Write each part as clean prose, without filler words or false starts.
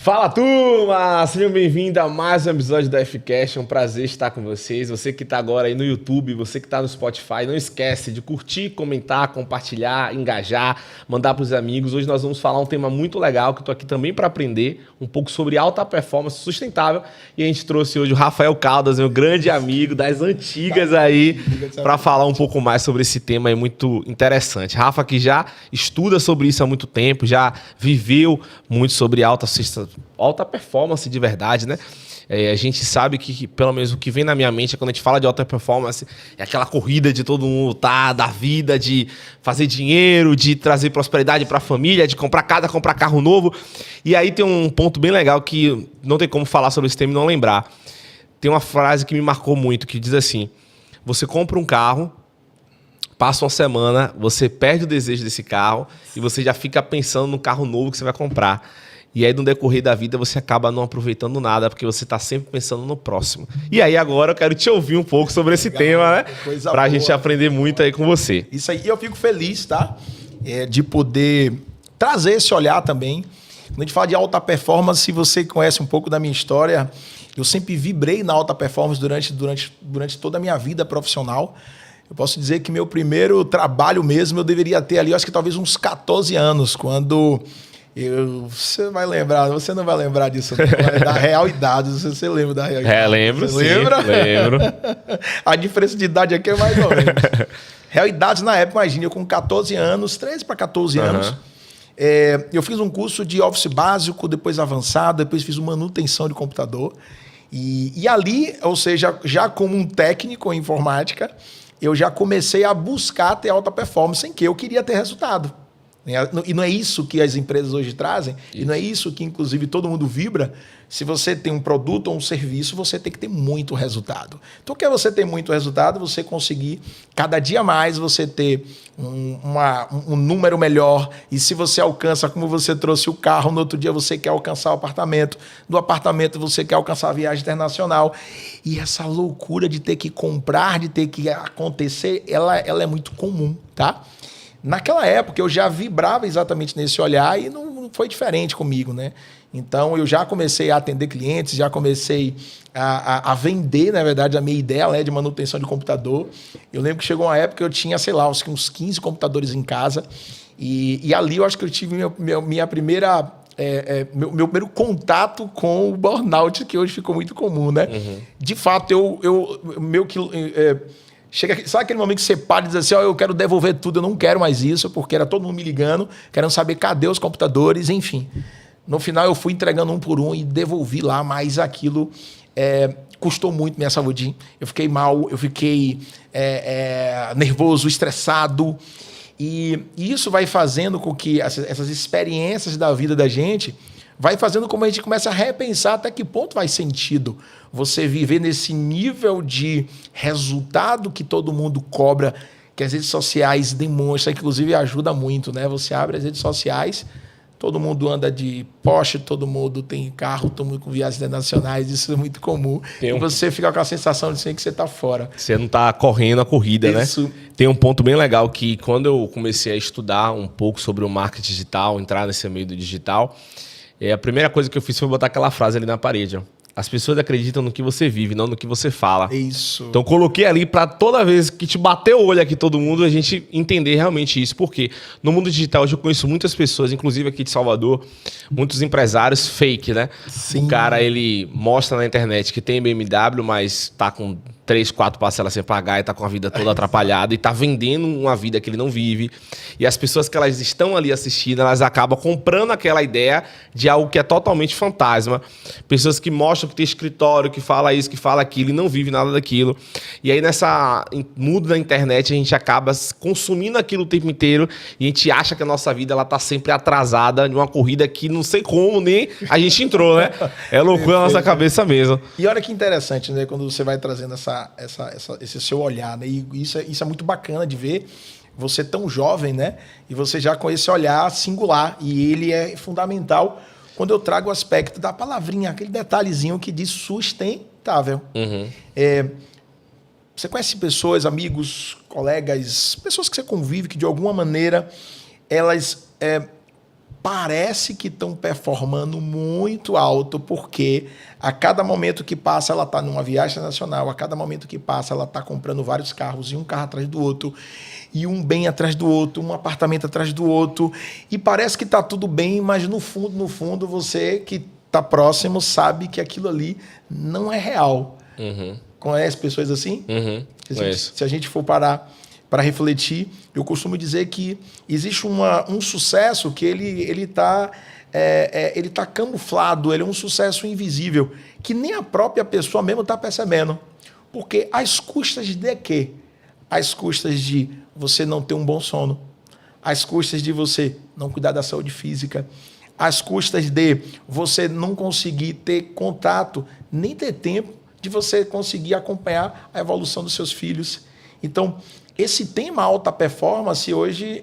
Fala, turma! Sejam bem-vindos a mais um episódio do F-Cast. É um prazer estar com vocês. Você que está agora aí no YouTube, você que está no Spotify, não esquece de curtir, comentar, compartilhar, engajar, mandar para os amigos. Hoje nós vamos falar um tema muito legal, que eu estou aqui também para aprender um pouco sobre alta performance sustentável. E a gente trouxe hoje o Rafael Caldas, meu grande amigo das antigas aí, para falar um pouco mais sobre esse tema aí muito interessante. Rafa que já estuda sobre isso há muito tempo, já viveu muito sobre alta performance de verdade, né? A gente sabe que, pelo menos o que vem na minha mente é quando a gente fala de alta performance, é aquela corrida de todo mundo lutar, da vida, de fazer dinheiro, de trazer prosperidade para a família, de comprar casa, comprar carro novo. E aí tem um ponto bem legal que não tem como falar sobre esse tema e não lembrar. Tem uma frase que me marcou muito, que diz assim: você compra um carro, passa uma semana, você perde o desejo desse carro e você já fica pensando no carro novo que você vai comprar. E aí, no decorrer da vida, você acaba não aproveitando nada, porque você está sempre pensando no próximo. E aí, agora, eu quero te ouvir um pouco sobre esse tema, né? Para a gente aprender muito aí com você. Isso aí, eu fico feliz, tá? De poder trazer esse olhar também. Quando a gente fala de alta performance, se você conhece um pouco da minha história, eu sempre vibrei na alta performance durante toda a minha vida profissional. Eu posso dizer que meu primeiro trabalho mesmo, eu deveria ter ali, eu acho que talvez uns 14 anos, quando... Você não vai lembrar disso, não, da Real Idade, você lembra da Real Idade? Lembro, você sim, lembra? Lembro. A diferença de idade aqui é mais ou menos. Real Idade na época, imagina, eu com 14 anos, 13 para 14 anos, eu fiz um curso de Office básico, depois avançado, depois fiz uma manutenção de computador. E ali, ou seja, já como um técnico em informática, eu já comecei a buscar ter alta performance em que eu queria ter resultado. E não é isso que as empresas hoje trazem, e não é isso que, inclusive, todo mundo vibra. Se você tem um produto ou um serviço, você tem que ter muito resultado. Então, quer você ter muito resultado, você conseguir, cada dia mais, você ter um número melhor. E se você alcança, como você trouxe o carro, no outro dia você quer alcançar o apartamento, do apartamento você quer alcançar a viagem internacional. E essa loucura de ter que comprar, de ter que acontecer, ela é muito comum, tá? Naquela época, eu já vibrava exatamente nesse olhar e não foi diferente comigo, né? Então, eu já comecei a atender clientes, já comecei a vender, na verdade, a minha ideia, né, de manutenção de computador. Eu lembro que chegou uma época que eu tinha, sei lá, uns 15 computadores em casa. E ali eu acho que eu tive minha primeira... meu primeiro contato com o burnout, que hoje ficou muito comum, né? Uhum. De fato, sabe aquele momento que você para e diz assim, eu quero devolver tudo, eu não quero mais isso, porque era todo mundo me ligando, querendo saber cadê os computadores, enfim. No final eu fui entregando um por um e devolvi lá, mas aquilo custou muito minha saúde. Eu fiquei mal, eu fiquei nervoso, estressado, e isso vai fazendo com que essas experiências da vida da gente vai fazendo como a gente começa a repensar até que ponto faz sentido você viver nesse nível de resultado que todo mundo cobra, que as redes sociais demonstram, inclusive ajuda muito, né? Você abre as redes sociais, todo mundo anda de Porsche, todo mundo tem carro, todo mundo com viagens internacionais, isso é muito comum. E você fica com a sensação de que você está fora. Você não está correndo a corrida, isso, né? Tem um ponto bem legal que quando eu comecei a estudar um pouco sobre o marketing digital, entrar nesse meio do digital, a primeira coisa que eu fiz foi botar aquela frase ali na parede, ó. As pessoas acreditam no que você vive, não no que você fala. Isso. Então, coloquei ali para toda vez que te bater o olho aqui, todo mundo, a gente entender realmente isso. Porque no mundo digital, hoje eu conheço muitas pessoas, inclusive aqui de Salvador, muitos empresários fake, né? Sim. O cara, ele mostra na internet que tem BMW, mas tá com 3, 4 parcelas sem pagar e tá com a vida toda atrapalhada e tá vendendo uma vida que ele não vive. E as pessoas que elas estão ali assistindo, elas acabam comprando aquela ideia de algo que é totalmente fantasma. Pessoas que mostram que tem escritório, que fala isso, que fala aquilo e não vive nada daquilo. E aí nessa mundo da internet a gente acaba consumindo aquilo o tempo inteiro e a gente acha que a nossa vida ela tá sempre atrasada de uma corrida que não sei como nem a gente entrou, né? É loucura na nossa cabeça mesmo. E olha que interessante, né? Quando você vai trazendo esse seu olhar, né? E isso é muito bacana de ver você tão jovem, né? E você já com esse olhar singular. E ele é fundamental quando eu trago o aspecto da palavrinha, aquele detalhezinho que diz sustentável. Uhum. Você conhece pessoas, amigos, colegas, pessoas que você convive, que de alguma maneira elas parece que estão performando muito alto, porque a cada momento que passa ela está numa viagem nacional, a cada momento que passa ela está comprando vários carros, e um carro atrás do outro, e um bem atrás do outro, um apartamento atrás do outro, e parece que está tudo bem, mas no fundo, você que está próximo sabe que aquilo ali não é real. Conhece pessoas assim? Se a gente for parar para refletir, eu costumo dizer que existe um sucesso que ele está camuflado, ele é um sucesso invisível, que nem a própria pessoa mesmo está percebendo. Porque às custas de quê? Às custas de você não ter um bom sono, às custas de você não cuidar da saúde física, às custas de você não conseguir ter contato, nem ter tempo de você conseguir acompanhar a evolução dos seus filhos. Então, esse tema alta performance hoje,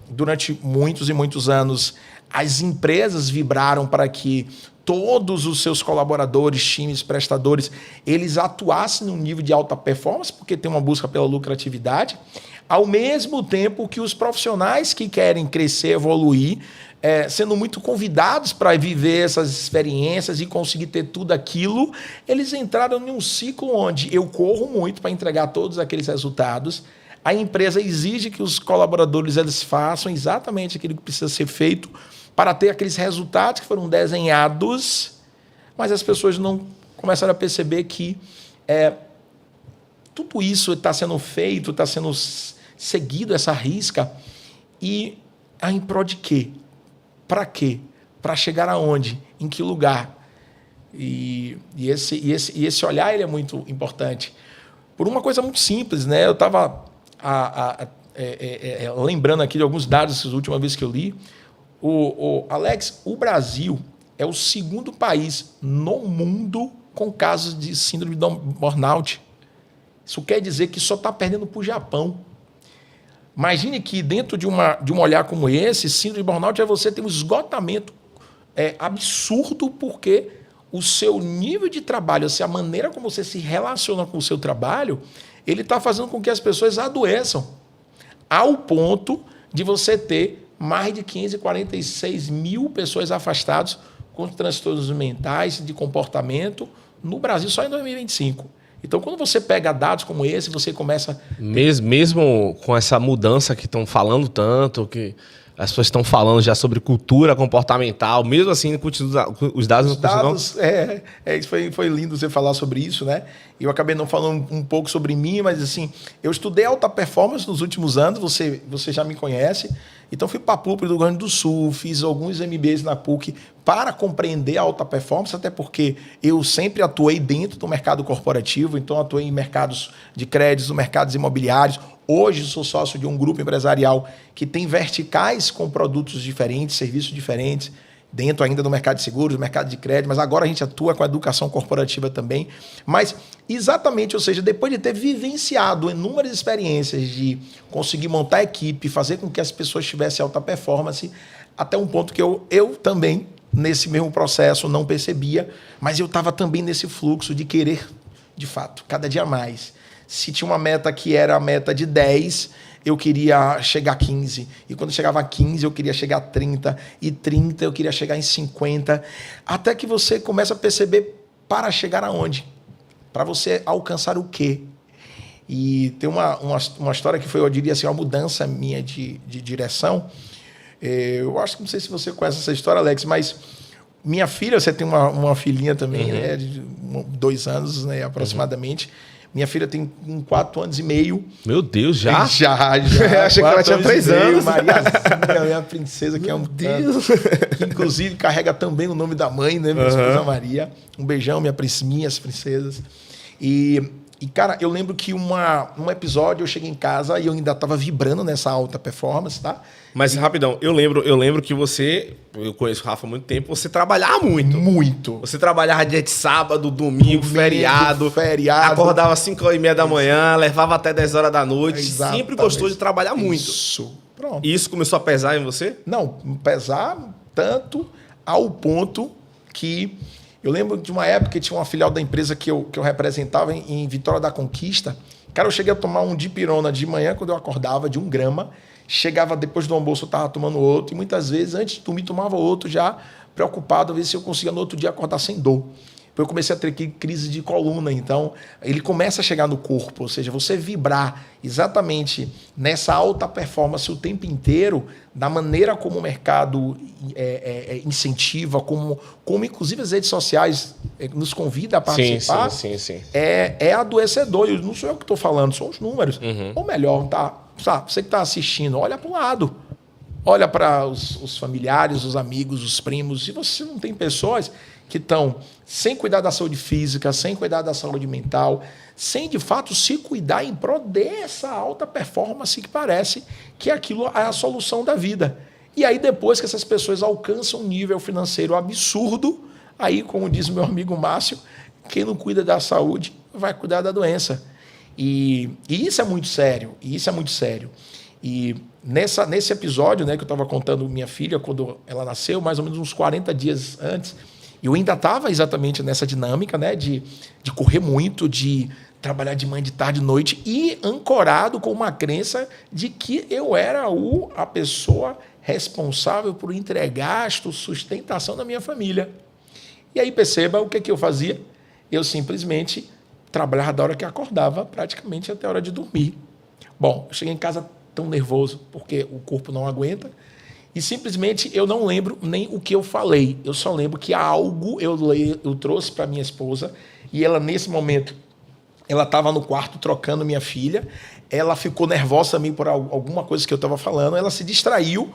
durante muitos e muitos anos, as empresas vibraram para que todos os seus colaboradores, times, prestadores, eles atuassem num nível de alta performance, porque tem uma busca pela lucratividade, ao mesmo tempo que os profissionais que querem crescer, evoluir, sendo muito convidados para viver essas experiências e conseguir ter tudo aquilo, eles entraram em um ciclo onde eu corro muito para entregar todos aqueles resultados, a empresa exige que os colaboradores eles façam exatamente aquilo que precisa ser feito para ter aqueles resultados que foram desenhados, mas as pessoas não começaram a perceber que tudo isso está sendo feito, está sendo seguido, essa risca, e em prol de quê? Para quê? Para chegar aonde? Em que lugar? E esse olhar ele é muito importante. Por uma coisa muito simples, né? Eu estava lembrando aqui de alguns dados essas últimas vezes que eu li. Alex, o Brasil é o segundo país no mundo com casos de síndrome de burnout. Isso quer dizer que só está perdendo para o Japão. Imagine que dentro de um olhar como esse, síndrome de burnout é você ter um esgotamento absurdo, porque o seu nível de trabalho, a maneira como você se relaciona com o seu trabalho, ele está fazendo com que as pessoas adoeçam, ao ponto de você ter mais de 546 mil pessoas afastadas com transtornos mentais de comportamento no Brasil só em 2025. Então, quando você pega dados como esse, você começa... Mesmo com essa mudança que estão falando tanto, que as pessoas estão falando já sobre cultura comportamental, mesmo assim, os dados não continuam... Isso foi lindo você falar sobre isso, né? Eu acabei não falando um pouco sobre mim, mas assim, eu estudei alta performance nos últimos anos, você já me conhece. Então, fui para a PUC do Rio Grande do Sul, fiz alguns MBAs na PUC para compreender a alta performance, até porque eu sempre atuei dentro do mercado corporativo, então atuei em mercados de créditos, mercados imobiliários. Hoje sou sócio de um grupo empresarial que tem verticais com produtos diferentes, serviços diferentes, dentro ainda do mercado de seguros, do mercado de crédito, mas agora a gente atua com a educação corporativa também. Mas exatamente, ou seja, depois de ter vivenciado inúmeras experiências de conseguir montar a equipe, fazer com que as pessoas tivessem alta performance, até um ponto que eu também, nesse mesmo processo, não percebia, mas eu estava também nesse fluxo de querer, de fato, cada dia mais. Se tinha uma meta que era a meta de 10, eu queria chegar a 15. E quando chegava a 15, eu queria chegar a 30. E 30, eu queria chegar em 50. Até que você começa a perceber para chegar aonde? Para você alcançar o quê? E tem uma história que foi, eu diria assim, uma mudança minha de direção. Eu acho que não sei se você conhece essa história, Alex, mas minha filha, você tem uma filhinha também, né, de 2 anos, né, aproximadamente. Minha filha tem 4 anos e meio. Meu Deus, já? Já. Eu achei que ela tinha 3 anos. Mariazinha, minha princesa, que é um Deus. Que inclusive carrega também o nome da mãe, né? Minha esposa Maria. Um beijão, minhas princesas. E, cara, eu lembro que um episódio eu cheguei em casa e eu ainda estava vibrando nessa alta performance, tá? Mas, rapidão, eu lembro que você, eu conheço o Rafa há muito tempo, você trabalhava muito. Muito. Você trabalhava dia de sábado, domingo, feriado. Acordava às 5h30 da manhã, levava até 10 horas da noite. Exatamente. Sempre gostou de trabalhar muito. Isso. Pronto. E isso começou a pesar em você? Não, pesar tanto ao ponto que... Eu lembro de uma época que tinha uma filial da empresa que eu representava em Vitória da Conquista. Cara, eu cheguei a tomar um dipirona de manhã quando eu acordava, de 1 grama. chegava depois do almoço, eu estava tomando outro, e muitas vezes, antes de dormir, tomava outro já preocupado, a ver se eu conseguia no outro dia acordar sem dor. Eu comecei a ter crise de coluna, então ele começa a chegar no corpo, ou seja, você vibrar exatamente nessa alta performance o tempo inteiro, da maneira como o mercado incentiva, como inclusive as redes sociais nos convida a participar, sim. É adoecedor. Não sou eu que estou falando, são os números. Ou melhor, você que está assistindo, olha para o lado. Olha para os familiares, os amigos, os primos. Se você não tem pessoas que estão sem cuidar da saúde física, sem cuidar da saúde mental, sem de fato se cuidar em prol dessa alta performance que parece que aquilo é a solução da vida. E aí depois que essas pessoas alcançam um nível financeiro absurdo, aí, como diz meu amigo Márcio, quem não cuida da saúde vai cuidar da doença. E isso é muito sério, E nesse episódio, né, que eu estava contando minha filha, quando ela nasceu, mais ou menos uns 40 dias antes, eu ainda estava exatamente nessa dinâmica, né, de correr muito, de trabalhar de manhã, de tarde, de noite, e ancorado com uma crença de que eu era a pessoa responsável por entregar a sustentação da minha família. E aí perceba o que eu fazia. Eu simplesmente trabalhava da hora que acordava, praticamente até a hora de dormir. Bom, eu cheguei em casa tão nervoso, porque o corpo não aguenta, e simplesmente eu não lembro nem o que eu falei. Eu só lembro que algo eu trouxe para minha esposa, e ela, nesse momento, ela estava no quarto trocando minha filha, ela ficou nervosa também por alguma coisa que eu estava falando, ela se distraiu,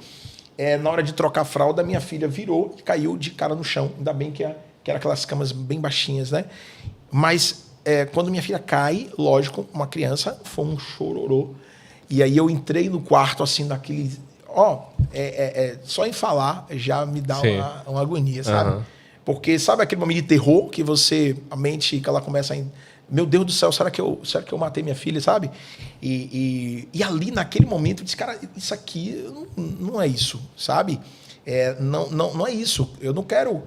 na hora de trocar a fralda, minha filha virou e caiu de cara no chão. Ainda bem que era aquelas camas bem baixinhas, né? Mas quando minha filha cai, lógico, uma criança, foi um chororô. E aí eu entrei no quarto, assim, daquele... só em falar já me dá uma agonia, sabe? Porque sabe aquele momento de terror que a mente, que ela começa a... Meu Deus do céu, será que eu matei minha filha, sabe? E ali, naquele momento, eu disse, cara, isso aqui não é isso, sabe? Não é isso. Eu não quero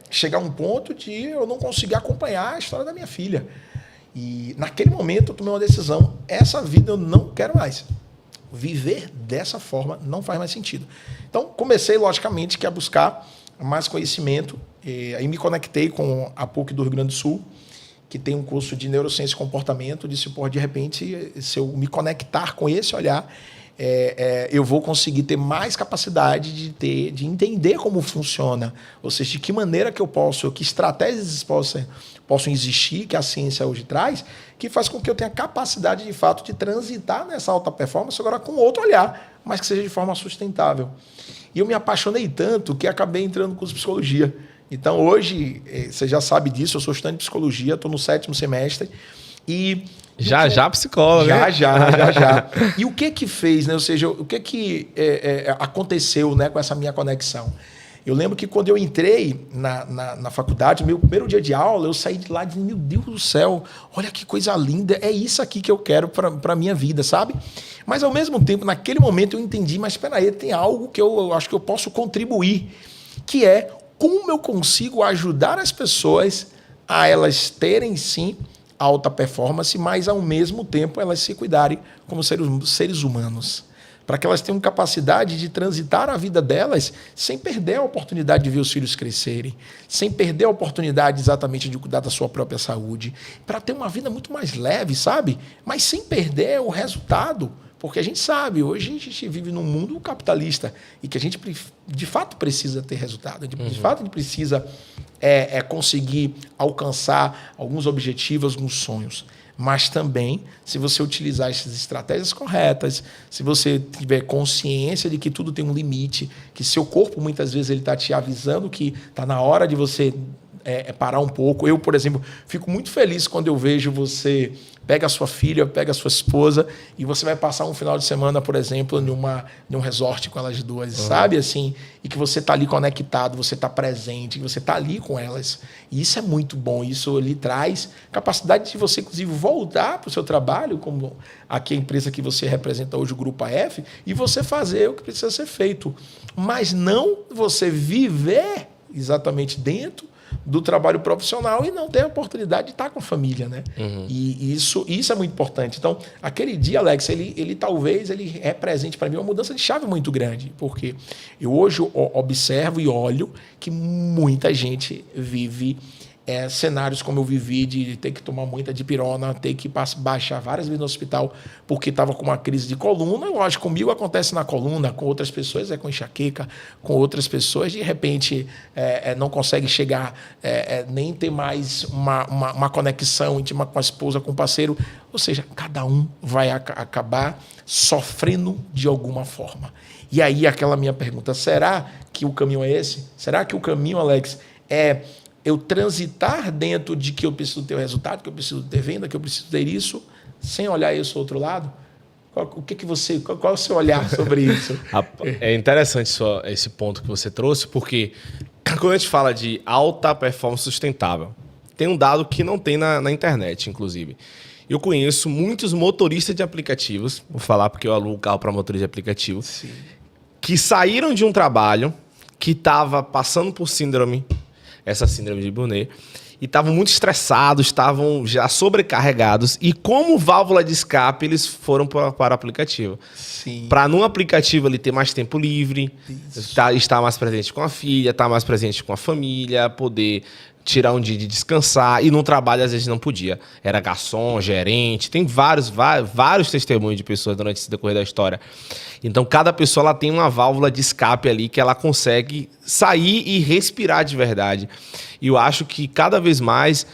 chegar a um ponto de eu não conseguir acompanhar a história da minha filha. E naquele momento eu tomei uma decisão. Essa vida eu não quero mais. Viver dessa forma não faz mais sentido. Então, comecei, logicamente, a buscar mais conhecimento. Aí me conectei com a PUC do Rio Grande do Sul, que tem um curso de neurociência e comportamento. Disse, de repente, se eu me conectar com esse olhar, eu vou conseguir ter mais capacidade de entender como funciona. Ou seja, de que maneira que que estratégias possam existir, que a ciência hoje traz, que faz com que eu tenha capacidade, de fato, de transitar nessa alta performance agora com outro olhar, mas que seja de forma sustentável. E eu me apaixonei tanto que acabei entrando no curso de psicologia. Então, hoje, você já sabe disso, eu sou estudante de psicologia, estou no 7º semestre. E já psicólogo, né? Já. E o que fez, né? Ou seja, o que aconteceu, né, com essa minha conexão? Eu lembro que quando eu entrei na faculdade, meu primeiro dia de aula, eu saí de lá dizendo, meu Deus do céu, olha que coisa linda, é isso aqui que eu quero para a minha vida, sabe? Mas, ao mesmo tempo, naquele momento, eu entendi, mas espera aí, tem algo que eu acho que eu posso contribuir, que é como eu consigo ajudar as pessoas a elas terem, sim, alta performance, mas, ao mesmo tempo, elas se cuidarem como seres humanos, para que elas tenham capacidade de transitar a vida delas sem perder a oportunidade de ver os filhos crescerem, sem perder a oportunidade exatamente de cuidar da sua própria saúde, para ter uma vida muito mais leve, sabe? Mas sem perder o resultado, porque a gente sabe, hoje a gente vive num mundo capitalista e que a gente, de fato, precisa ter resultado, de fato, a gente precisa conseguir alcançar alguns objetivos, alguns sonhos. Mas também, se você utilizar essas estratégias corretas, se você tiver consciência de que tudo tem um limite, que seu corpo, muitas vezes, ele está te avisando que está na hora de você parar um pouco. Eu, por exemplo, fico muito feliz quando eu vejo você pega a sua filha, pega a sua esposa e você vai passar um final de semana, por exemplo, num resort com elas duas, sabe? Assim, e que você está ali conectado, você está presente, que você está ali com elas. E isso é muito bom. Isso lhe traz capacidade de você, inclusive, voltar para o seu trabalho, como aqui a empresa que você representa hoje, o Grupo AF, e você fazer o que precisa ser feito. Mas não você viver exatamente dentro do trabalho profissional e não ter a oportunidade de estar com a família, né? E isso é muito importante. Então, aquele dia, Alex, ele talvez ele represente para mim uma mudança de chave muito grande, porque eu hoje observo e olho que muita gente vive cenários como eu vivi, de ter que tomar muita dipirona, ter que baixar várias vezes no hospital porque estava com uma crise de coluna. Lógico, comigo acontece na coluna, com outras pessoas com enxaqueca, com outras pessoas, de repente não consegue chegar, nem ter mais uma conexão íntima com a esposa, com o parceiro. Ou seja, cada um vai acabar sofrendo de alguma forma. E aí aquela minha pergunta, será que o caminho é esse? Será que o caminho, Alex, é eu transitar dentro de que eu preciso ter o resultado, que eu preciso ter venda, que eu preciso ter isso, sem olhar esse outro lado? Qual é o seu olhar sobre isso? É interessante esse ponto que você trouxe, porque quando a gente fala de alta performance sustentável, tem um dado que não tem na internet, inclusive. Eu conheço muitos motoristas de aplicativos, vou falar porque eu alugo carro para motorista de aplicativo, sim, que saíram de um trabalho que estava passando por essa síndrome de Brunet, e estavam muito estressados, estavam já sobrecarregados, e como válvula de escape, eles foram para o aplicativo. Para no aplicativo ele ter mais tempo livre, estar mais presente com a filha, estar mais presente com a família, poder tirar um dia de descansar, e no trabalho às vezes não podia. Era garçom, gerente, tem vários testemunhos de pessoas durante esse decorrer da história. Então cada pessoa ela tem uma válvula de escape ali que ela consegue sair e respirar de verdade. E eu acho que cada vez mais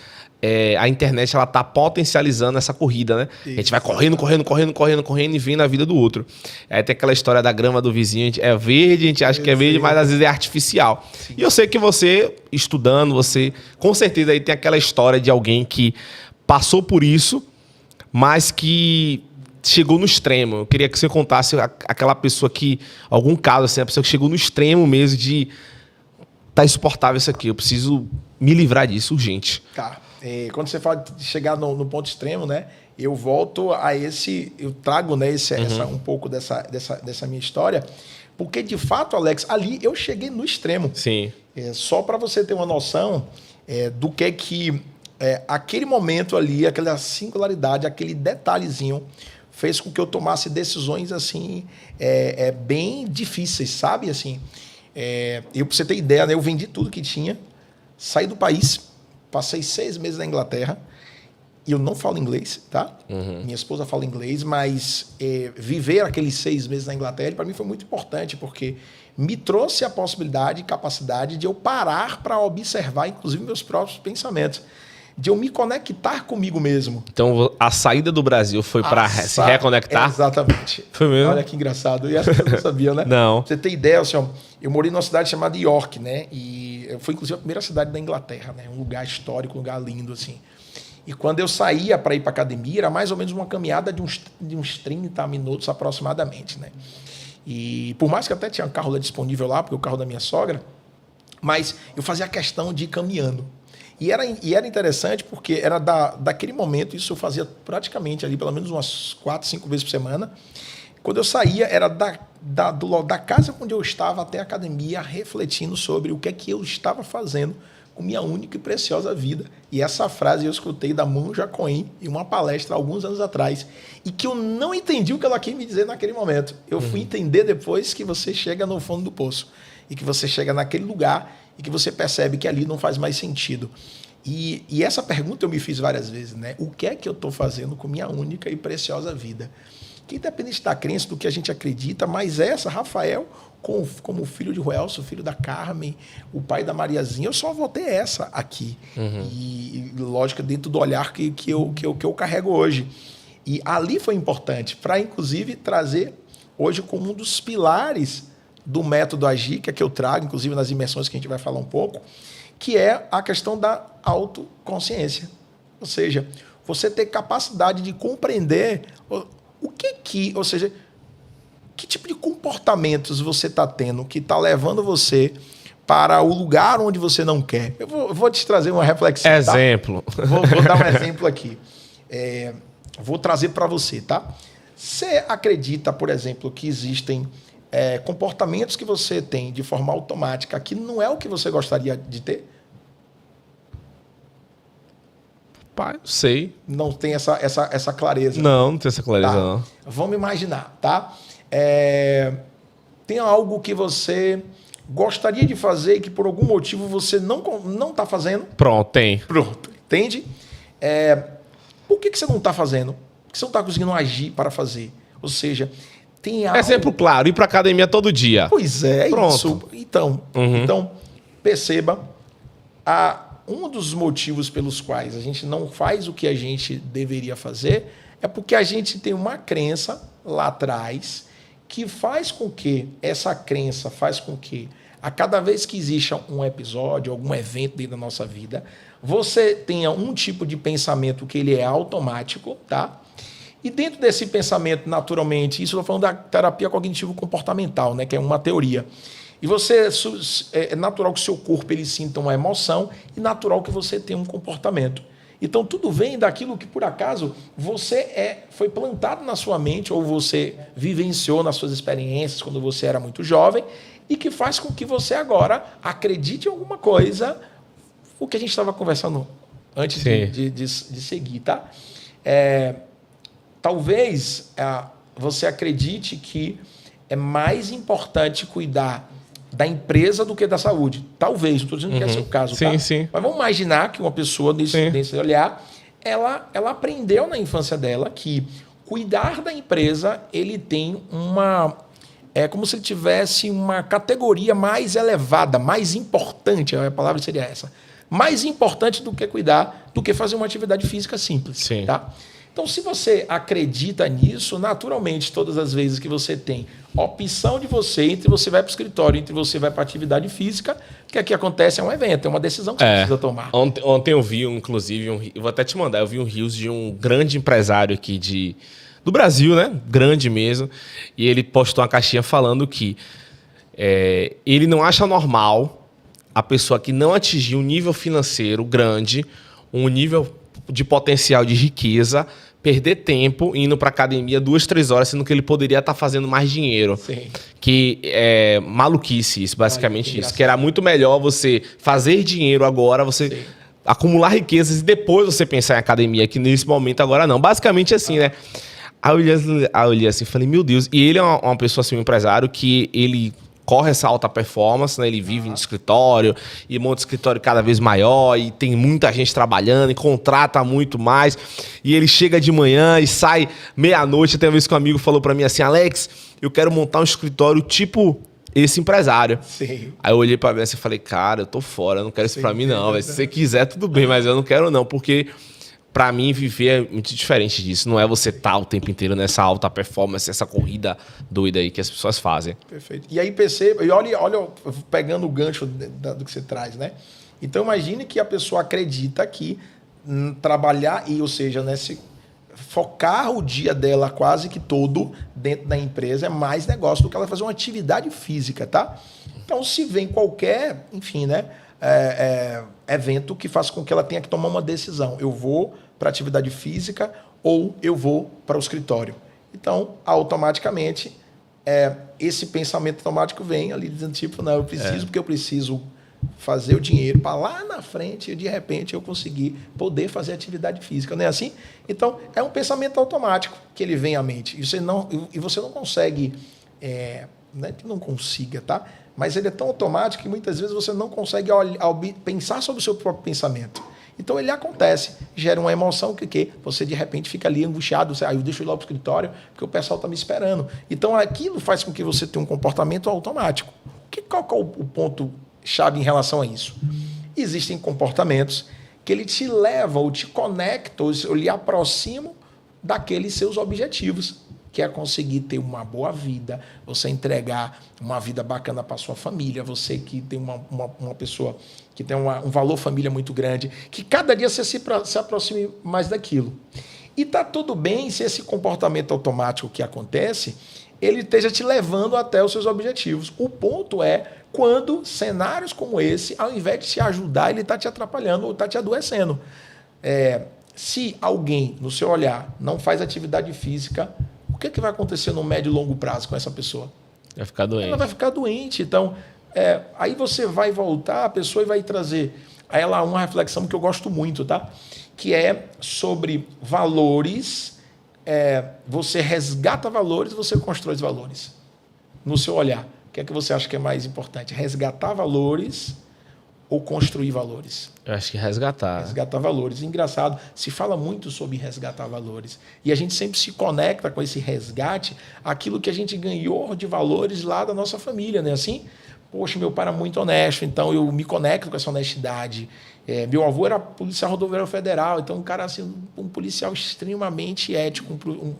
a internet ela tá potencializando essa corrida, né? Isso. A gente vai correndo e vendo a vida do outro. Aí tem aquela história da grama do vizinho, é verde, a gente acha que é verde, mas às vezes é artificial. Sim. E eu sei que você, estudando, você com certeza aí tem aquela história de alguém que passou por isso, mas que chegou no extremo. Eu queria que você contasse aquela pessoa que, algum caso assim, a pessoa que chegou no extremo mesmo de tá insuportável isso aqui, eu preciso me livrar disso urgente. Tá. Quando você fala de chegar no ponto extremo, né? Eu volto a eu trago, né, um pouco dessa minha história, porque de fato, Alex, ali eu cheguei no extremo. Sim. Só para você ter uma noção do que aquele momento ali, aquela singularidade, aquele detalhezinho fez com que eu tomasse decisões assim bem difíceis, sabe? Assim, pra você ter ideia, né, eu vendi tudo que tinha, saí do país. Passei 6 meses na Inglaterra e eu não falo inglês, tá? Minha esposa fala inglês, mas viver aqueles 6 meses na Inglaterra para mim foi muito importante, porque me trouxe a possibilidade e capacidade de eu parar para observar, inclusive, meus próprios pensamentos, de eu me conectar comigo mesmo. Então, a saída do Brasil foi para se reconectar? Exatamente. Foi mesmo? Olha que engraçado. E essa eu não sabia, né? Não. Pra você ter ideia, assim, eu morei numa cidade chamada York, né? E foi, inclusive, a primeira cidade da Inglaterra, né? Um lugar histórico, um lugar lindo, assim. E quando eu saía para ir para academia, era mais ou menos uma caminhada de uns 30 minutos aproximadamente, né? E por mais que até tinha um carro lá disponível lá, porque o carro da minha sogra, mas eu fazia questão de ir caminhando. E era interessante porque era daquele momento, isso eu fazia praticamente ali, pelo menos umas 4, 5 vezes por semana. Quando eu saía, era da casa onde eu estava até a academia, refletindo sobre o que é que eu estava fazendo com minha única e preciosa vida. E essa frase eu escutei da Monja Coen em uma palestra alguns anos atrás, e que eu não entendi o que ela quis me dizer naquele momento. Eu fui entender depois que você chega no fundo do poço, e que você chega naquele lugar e que você percebe que ali não faz mais sentido. E essa pergunta eu me fiz várias vezes, né? O que é que eu estou fazendo com minha única e preciosa vida? Que independente da crença, do que a gente acredita, mas Rafael, como filho de Ruelso, filho da Carmen, o pai da Mariazinha, eu só vou ter essa aqui. E lógico, dentro do olhar que eu carrego hoje. E ali foi importante para, inclusive, trazer hoje como um dos pilares do método Agir, que eu trago, inclusive nas imersões que a gente vai falar um pouco, que é a questão da autoconsciência. Ou seja, você ter capacidade de compreender ou seja, que tipo de comportamentos você está tendo que está levando você para o lugar onde você não quer. Eu vou te trazer uma reflexão. Exemplo. Tá? Vou dar um exemplo aqui. Vou trazer para você, tá? Você acredita, por exemplo, que existem comportamentos que você tem de forma automática que não é o que você gostaria de ter? Rapaz, não sei. Não tem essa clareza. Não tem essa clareza, Tá. não. Vamos imaginar, tá? Tem algo que você gostaria de fazer e que por algum motivo você não está fazendo? Pronto, tem. Pronto, entende? Por que você não está fazendo? Por que você não está conseguindo agir para fazer? Ou seja, tem algo... Exemplo claro, ir para academia todo dia. Pois é, Pronto. isso. Então, perceba, um dos motivos pelos quais a gente não faz o que a gente deveria fazer é porque a gente tem uma crença lá atrás que faz com que, essa crença faz com que, a cada vez que exista um episódio, algum evento dentro da nossa vida, você tenha um tipo de pensamento que ele é automático, tá? E dentro desse pensamento, naturalmente, isso eu estou falando da terapia cognitivo-comportamental, né, que é uma teoria. E é natural que o seu corpo ele sinta uma emoção e natural que você tenha um comportamento. Então, tudo vem daquilo que, por acaso, foi plantado na sua mente ou você vivenciou nas suas experiências quando você era muito jovem e que faz com que você agora acredite em alguma coisa, o que a gente estava conversando antes de seguir, tá? Talvez você acredite que é mais importante cuidar da empresa do que da saúde. Talvez, não estou dizendo que é seu caso, sim, tá? Sim. Mas vamos imaginar que uma pessoa desse olhar, ela aprendeu na infância dela que cuidar da empresa, ele tem é como se ele tivesse uma categoria mais elevada, mais importante, a palavra seria essa, mais importante do que fazer uma atividade física simples. Sim. Tá? Então, se você acredita nisso, naturalmente, todas as vezes que você tem a opção de entre você vai para o escritório, entre você vai para a atividade física, o que aqui acontece é um evento, é uma decisão que você precisa tomar. Ontem eu vi, inclusive, eu vou até te mandar, eu vi um Reels de um grande empresário aqui do Brasil, né? Grande mesmo, e ele postou uma caixinha falando que ele não acha normal a pessoa que não atingiu um nível financeiro grande, um nível de potencial de riqueza, perder tempo indo para academia 2-3 horas, sendo que ele poderia estar fazendo mais dinheiro. Sim. Que é maluquice isso, basicamente isso. Que era muito melhor você fazer dinheiro agora, você acumular riquezas e depois você pensar em academia, que nesse momento agora não. Basicamente assim, né? Aí eu olhei assim e falei, meu Deus. E ele é uma pessoa, assim, um empresário que ele corre essa alta performance, né? Ele vive em escritório e monta escritório cada vez maior e tem muita gente trabalhando e contrata muito mais. E ele chega de manhã e sai meia-noite. Tem uma vez que um amigo falou para mim assim, Alex, eu quero montar um escritório tipo esse empresário. Sim. Aí eu olhei para mim assim e falei, cara, eu tô fora, eu não quero isso para mim não. Se você quiser, tudo bem, mas eu não quero não, porque... Pra mim, viver é muito diferente disso. Não é você estar o tempo inteiro nessa alta performance, essa corrida doida aí que as pessoas fazem. Perfeito. E aí perceba, e olha pegando o gancho do que você traz, né? Então imagine que a pessoa acredita que trabalhar, ou seja, né, focar o dia dela quase que todo dentro da empresa é mais negócio do que ela fazer uma atividade física, tá? Então se vem qualquer, enfim, né? Evento que faz com que ela tenha que tomar uma decisão. Eu vou para atividade física ou eu vou para o escritório. Então, automaticamente, esse pensamento automático vem ali dizendo, tipo, não, eu preciso porque eu preciso fazer o dinheiro para lá na frente e, de repente, eu conseguir poder fazer atividade física. Não é assim? Então, é um pensamento automático que ele vem à mente. E você não consegue... não é que não consiga, tá? Mas ele é tão automático que muitas vezes você não consegue pensar sobre o seu próprio pensamento. Então ele acontece, gera uma emoção que você de repente fica ali angustiado, você, eu deixo ir lá para o escritório porque o pessoal está me esperando. Então aquilo faz com que você tenha um comportamento automático. Qual é o ponto-chave em relação a isso? Existem comportamentos que ele te levam, ou te conectam, ou lhe aproximam daqueles seus objetivos, que é conseguir ter uma boa vida, você entregar uma vida bacana para sua família, você que tem uma pessoa que tem um valor família muito grande, que cada dia você se aproxime mais daquilo. E está tudo bem se esse comportamento automático que acontece, ele esteja te levando até os seus objetivos. O ponto é quando cenários como esse, ao invés de te ajudar, ele está te atrapalhando ou está te adoecendo. Se alguém, no seu olhar, não faz atividade física, o que vai acontecer no médio e longo prazo com essa pessoa? Vai ficar doente. Ela vai ficar doente. Então, aí você vai voltar a pessoa e vai trazer a ela uma reflexão que eu gosto muito, tá? que é sobre valores. Você resgata valores, você constrói valores. No seu olhar, o que é que você acha que é mais importante? Resgatar valores ou construir valores? Eu acho que resgatar. Resgatar valores. Engraçado, se fala muito sobre resgatar valores. E a gente sempre se conecta com esse resgate àquilo que a gente ganhou de valores lá da nossa família, né? Assim, poxa, meu pai era muito honesto, então eu me conecto com essa honestidade. Meu avô era policial rodoviário federal, então um cara assim, um policial extremamente ético,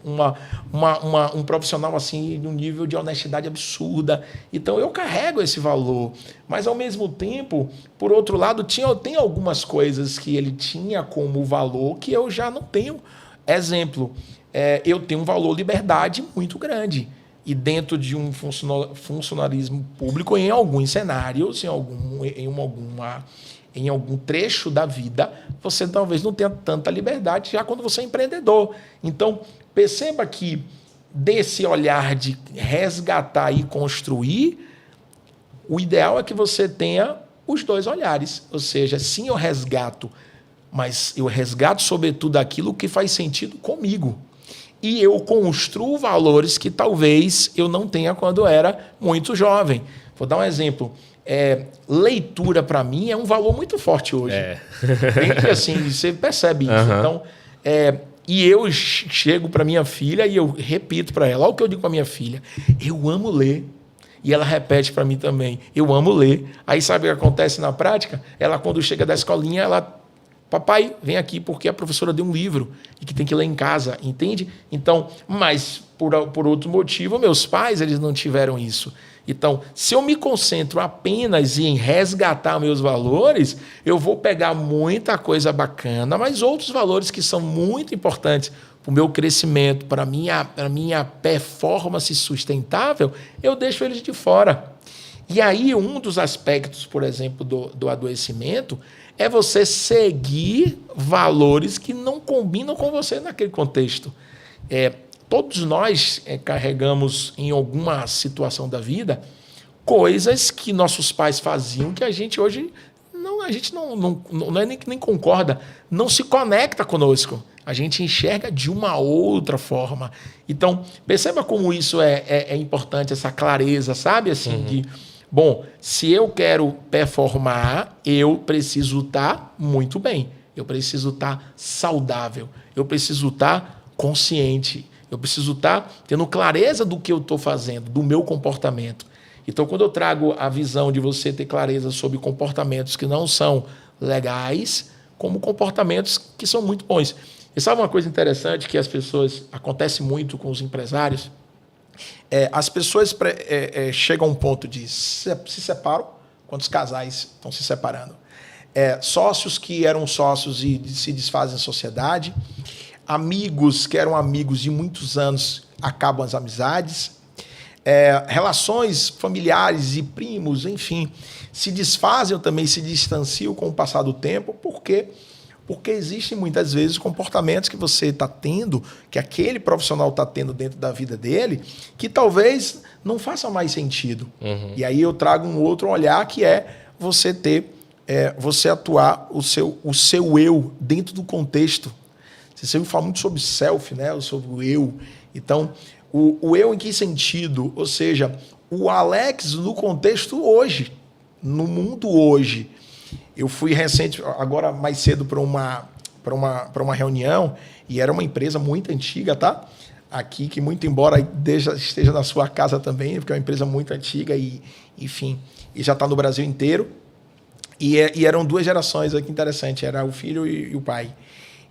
um profissional assim de um nível de honestidade absurda. Então eu carrego esse valor, mas ao mesmo tempo, por outro lado, tem algumas coisas que ele tinha como valor que eu já não tenho. Exemplo, eu tenho um valor liberdade muito grande. E dentro de um funcionalismo público, em alguns cenários, em algum trecho da vida, você talvez não tenha tanta liberdade já quando você é empreendedor. Então, perceba que desse olhar de resgatar e construir, o ideal é que você tenha os dois olhares. Ou seja, sim, eu resgato, mas eu resgato sobretudo aquilo que faz sentido comigo. E eu construo valores que talvez eu não tenha quando eu era muito jovem. Vou dar um exemplo. Leitura, para mim, é um valor muito forte hoje. Bem que assim, você percebe isso. Então, e eu chego para minha filha e eu repito para ela, olha o que eu digo para minha filha, eu amo ler. E ela repete para mim também, eu amo ler. Aí sabe o que acontece na prática? Ela, quando chega da escolinha, ela... Papai, vem aqui porque a professora deu um livro e que tem que ler em casa, entende? Então, mas por outro motivo, meus pais, eles não tiveram isso. Então, se eu me concentro apenas em resgatar meus valores, eu vou pegar muita coisa bacana, mas outros valores que são muito importantes para o meu crescimento, para a minha performance sustentável, eu deixo eles de fora. E aí, um dos aspectos, por exemplo, do adoecimento é você seguir valores que não combinam com você naquele contexto. Todos nós carregamos em alguma situação da vida coisas que nossos pais faziam que a gente hoje não é nem concorda, não se conecta conosco. A gente enxerga de uma outra forma. Então, perceba como isso é importante, essa clareza, sabe? Assim, bom, se eu quero performar, eu preciso estar muito bem. Eu preciso estar saudável. Eu preciso estar consciente. Eu preciso estar tendo clareza do que eu estou fazendo, do meu comportamento. Então, quando eu trago a visão de você ter clareza sobre comportamentos que não são legais, como comportamentos que são muito bons. E sabe uma coisa interessante que acontece muito com os empresários? As pessoas chegam a um ponto de se separam, quando os casais estão se separando. Sócios que eram sócios e se desfazem da sociedade, amigos que eram amigos de muitos anos acabam as amizades, relações familiares e primos, enfim, se desfazem ou também se distanciam com o passar do tempo. Por quê? Porque existem muitas vezes comportamentos que você está tendo, que aquele profissional está tendo dentro da vida dele, que talvez não faça mais sentido. E aí eu trago um outro olhar, que é você atuar o seu eu dentro do contexto. Você sempre fala muito sobre self, né? Sobre o eu. Então, o eu em que sentido? Ou seja, o Alex no contexto hoje, no mundo hoje. Eu fui agora mais cedo para uma reunião, e era uma empresa muito antiga, tá? Aqui, que muito embora esteja na sua casa também, porque é uma empresa muito antiga e, enfim, e já está no Brasil inteiro. E eram duas gerações aqui interessante, era o filho e o pai.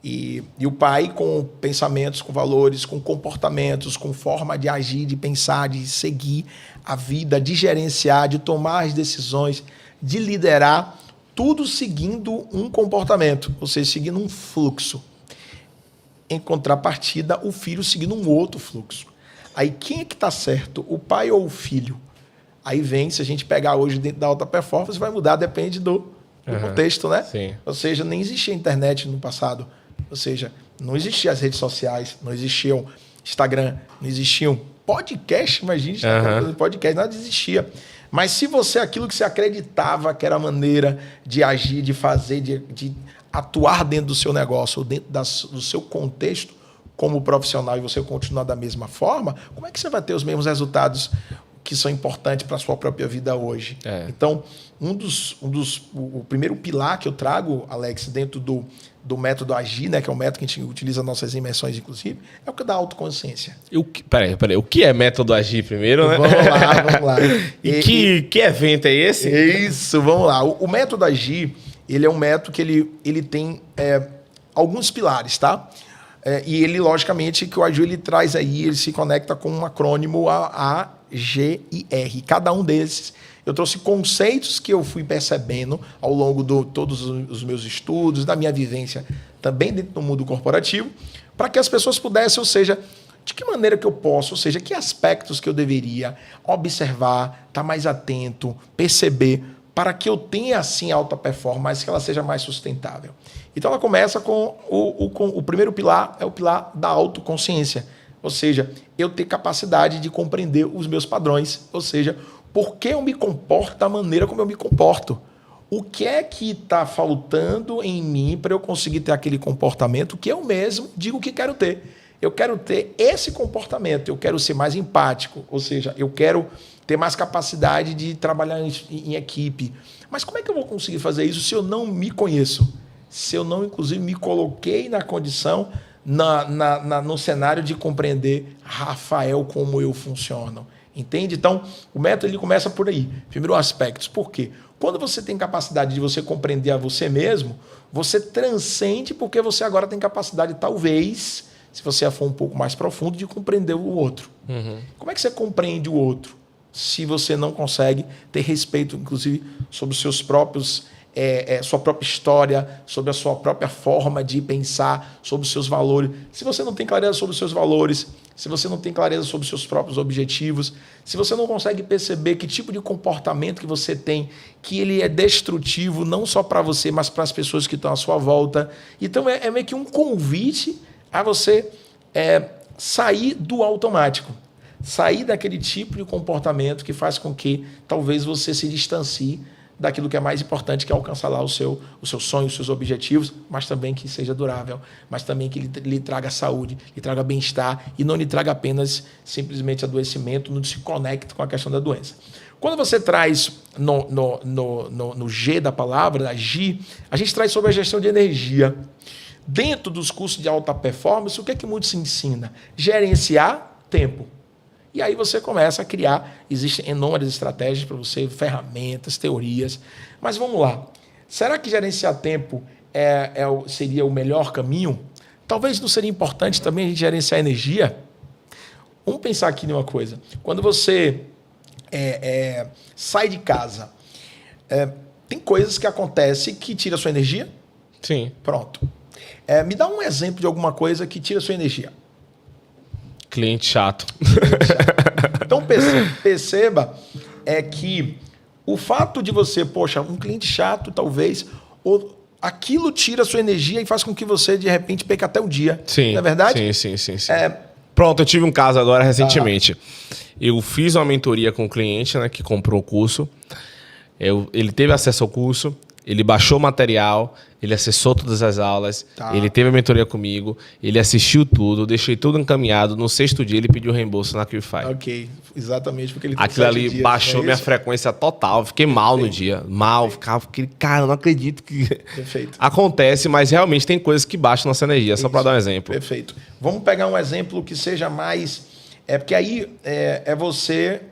E o pai com pensamentos, com valores, com comportamentos, com forma de agir, de pensar, de seguir a vida, de gerenciar, de tomar as decisões, de liderar, tudo seguindo um comportamento, ou seja, seguindo um fluxo. Em contrapartida, o filho seguindo um outro fluxo. Aí quem é que está certo, o pai ou o filho? Aí vem, se a gente pegar hoje dentro da alta performance, vai mudar, depende do contexto, né? Sim. Ou seja, nem existia internet no passado. Ou seja, não existiam as redes sociais, não existiam Instagram, não existiam podcast, imagina, podcast, nada existia. Mas se aquilo que você acreditava que era a maneira de agir, de fazer, de atuar dentro do seu negócio ou dentro do seu contexto como profissional e você continuar da mesma forma, como é que você vai ter os mesmos resultados que são importantes para a sua própria vida hoje? Então, o primeiro pilar que eu trago, Alex, dentro do método Agir, né, que é o método que a gente utiliza nas nossas imersões, inclusive, é o que dá autoconsciência. Peraí. O que é método Agir primeiro, né? Vamos lá. Que evento é esse? Isso, vamos lá. O método Agir, ele é um método que ele tem alguns pilares, tá? E ele, logicamente, que o Agir ele traz aí, ele se conecta com um acrônimo A, G e R. Cada um desses, eu trouxe conceitos que eu fui percebendo ao longo de todos os meus estudos, da minha vivência também dentro do mundo corporativo, para que as pessoas pudessem, ou seja, de que maneira que eu posso, ou seja, que aspectos que eu deveria observar, estar mais atento, perceber, para que eu tenha, assim, alta performance, que ela seja mais sustentável. Então, ela começa com o primeiro pilar, é o pilar da autoconsciência. Ou seja, eu ter capacidade de compreender os meus padrões. Ou seja, por que eu me comporto da maneira como eu me comporto? O que é que está faltando em mim para eu conseguir ter aquele comportamento que eu mesmo digo que quero ter? Eu quero ter esse comportamento, eu quero ser mais empático, ou seja, eu quero ter mais capacidade de trabalhar em equipe. Mas como é que eu vou conseguir fazer isso se eu não me conheço? Se eu não, inclusive, me coloquei na condição, no cenário de compreender, Rafael, como eu funciono. Entende? Então, o método ele começa por aí. Primeiro, aspectos. Por quê? Quando você tem capacidade de você compreender a você mesmo, você transcende porque você agora tem capacidade, talvez, se você for um pouco mais profundo, de compreender o outro. Como é que você compreende o outro se você não consegue ter respeito, inclusive, sobre os seus próprios... sua própria história, sobre a sua própria forma de pensar, sobre os seus valores. Se você não tem clareza sobre os seus valores, se você não tem clareza sobre os seus próprios objetivos, se você não consegue perceber que tipo de comportamento que você tem, que ele é destrutivo não só para você, mas para as pessoas que estão à sua volta. Então é meio que um convite a você sair do automático, sair daquele tipo de comportamento que faz com que talvez você se distancie daquilo que é mais importante, que é alcançar lá o seu sonho, os seus objetivos, mas também que seja durável, mas também que lhe traga saúde, lhe traga bem-estar e não lhe traga apenas simplesmente adoecimento, não se conecte com a questão da doença. Quando você traz no G da palavra, Agir, a gente traz sobre a gestão de energia. Dentro dos cursos de alta performance, o que é que muito se ensina? Gerenciar tempo. E aí você começa a criar, existem inúmeras estratégias para você, ferramentas, teorias. Mas vamos lá. Será que gerenciar tempo seria o melhor caminho? Talvez não seria importante também a gente gerenciar energia? Vamos pensar aqui numa coisa. Quando você sai de casa, tem coisas que acontecem que tiram a sua energia? Sim. Pronto. Me dá um exemplo de alguma coisa que tira a sua energia. Cliente chato. Então perceba que o fato de você, um cliente chato, talvez, aquilo tira a sua energia e faz com que você, de repente, perca até o dia. Sim. Não é verdade? Sim. Pronto, eu tive um caso agora recentemente. Eu fiz uma mentoria com um cliente, né, que comprou o curso. Ele teve acesso ao curso. Ele baixou o material, ele acessou todas as aulas, ele teve a mentoria comigo, ele assistiu tudo, eu deixei tudo encaminhado. No 6º dia, ele pediu reembolso na QFI. Ok, exatamente. Porque ele tem aquilo ali dias, baixou minha frequência total. Fiquei mal no dia. Fiquei, cara, não acredito que... Perfeito. Acontece, mas realmente tem coisas que baixam nossa energia, só para dar um exemplo. Perfeito. Vamos pegar um exemplo que seja mais... Porque aí é você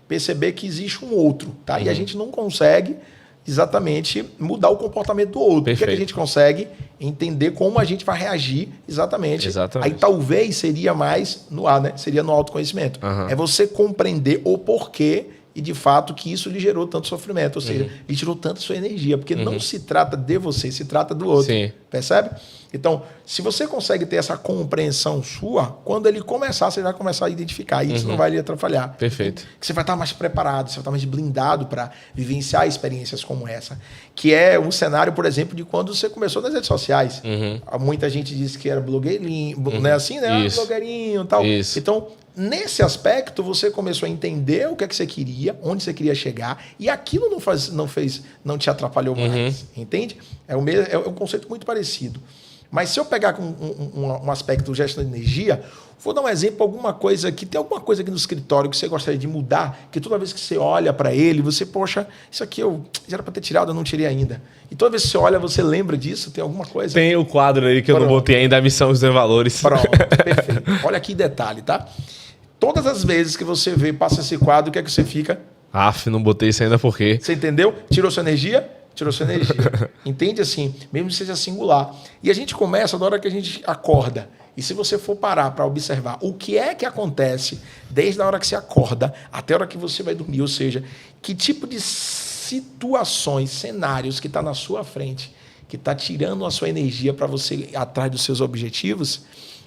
perceber que existe um outro, tá? E a gente não consegue... exatamente mudar o comportamento do outro. Perfeito. Porque a gente consegue entender como a gente vai reagir exatamente. Aí talvez seria mais no A, né? Seria no autoconhecimento. É você compreender o porquê e de fato que isso lhe gerou tanto sofrimento. Ou seja, lhe tirou tanta sua energia. Porque não se trata de você, se trata do outro. Sim. Percebe? Então, se você consegue ter essa compreensão sua, quando ele começar, você vai começar a identificar. E isso não vai lhe atrapalhar. Perfeito. Que você vai estar mais preparado, você vai estar mais blindado para vivenciar experiências como essa. Que é um cenário, por exemplo, de quando você começou nas redes sociais. Muita gente disse que era blogueirinho, não é assim, né? Isso. Blogueirinho e tal. Isso. Então, nesse aspecto, você começou a entender o que é que você queria, onde você queria chegar, e aquilo não te atrapalhou mais. Entende? É um conceito muito parecido. Mas se eu pegar com um aspecto de gestão de energia, vou dar um exemplo, tem alguma coisa aqui no escritório que você gostaria de mudar, que toda vez que você olha para ele, você, poxa, isso aqui eu já era para ter tirado, eu não tirei ainda. E toda vez que você olha, você lembra disso? Tem alguma coisa? Tem o quadro aí que eu não botei ainda, a missão dos valores. Pronto, perfeito. Olha que detalhe, tá? Todas as vezes que você passa esse quadro, o que é que você fica? Não botei isso ainda por quê? Você entendeu? Tirou sua energia? Tirou sua energia. Entende assim? Mesmo que seja singular. E a gente começa na hora que a gente acorda. E se você for parar para observar o que é que acontece desde a hora que você acorda até a hora que você vai dormir, ou seja, que tipo de situações, cenários que está na sua frente, que está tirando a sua energia para você ir atrás dos seus objetivos,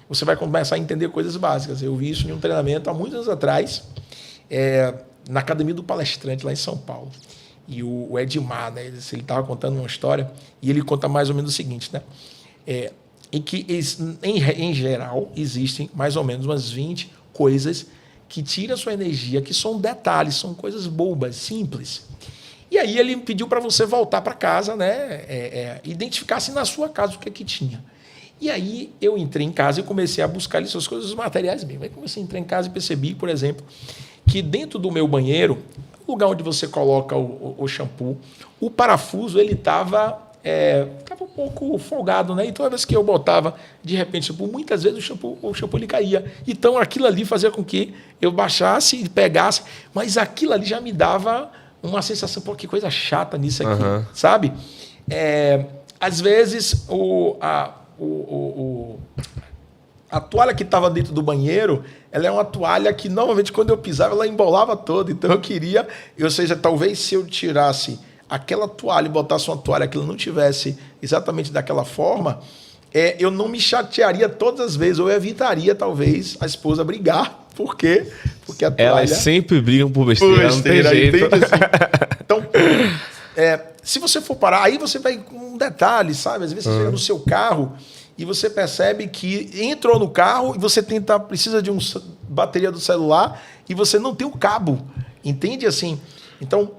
você vai começar a entender coisas básicas. Eu vi isso em um treinamento há muitos anos atrás, na Academia do Palestrante, lá em São Paulo. E o Edmar, né, ele estava contando uma história, e ele conta mais ou menos o seguinte, né? Em que, em geral, existem mais ou menos umas 20 coisas que tiram a sua energia, que são detalhes, são coisas bobas, simples. E aí ele pediu para você voltar para casa, né? Identificar-se na sua casa o que é que tinha. E aí eu entrei em casa e comecei a buscar ali suas coisas, os materiais mesmo. Aí comecei a entrar em casa e percebi, por exemplo, que dentro do meu banheiro, lugar onde você coloca o shampoo, o parafuso ele estava um pouco folgado, né? E toda vez que eu botava, de repente, shampoo, muitas vezes o shampoo ele caía. Então aquilo ali fazia com que eu baixasse e pegasse, mas aquilo ali já me dava uma sensação, pô, que coisa chata nisso aqui, sabe? Às vezes a toalha que estava dentro do banheiro, ela é uma toalha que, normalmente, quando eu pisava, ela embolava toda. Então, eu queria... Ou seja, talvez se eu tirasse aquela toalha e botasse uma toalha que ela não tivesse exatamente daquela forma, eu não me chatearia todas as vezes, ou eu evitaria, talvez, a esposa brigar. Por quê? Porque a toalha... Elas sempre brigam por besteira, não tem jeito. Então, se você for parar, aí você vai com um detalhe, sabe? Às vezes você chega no seu carro... E você percebe que entrou no carro e você precisa de uma bateria do celular e você não tem o cabo. Entende assim? Então,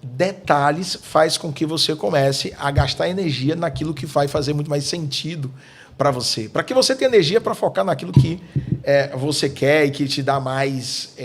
detalhes faz com que você comece a gastar energia naquilo que vai fazer muito mais sentido para você. Para que você tenha energia para focar naquilo que você quer e que te dá mais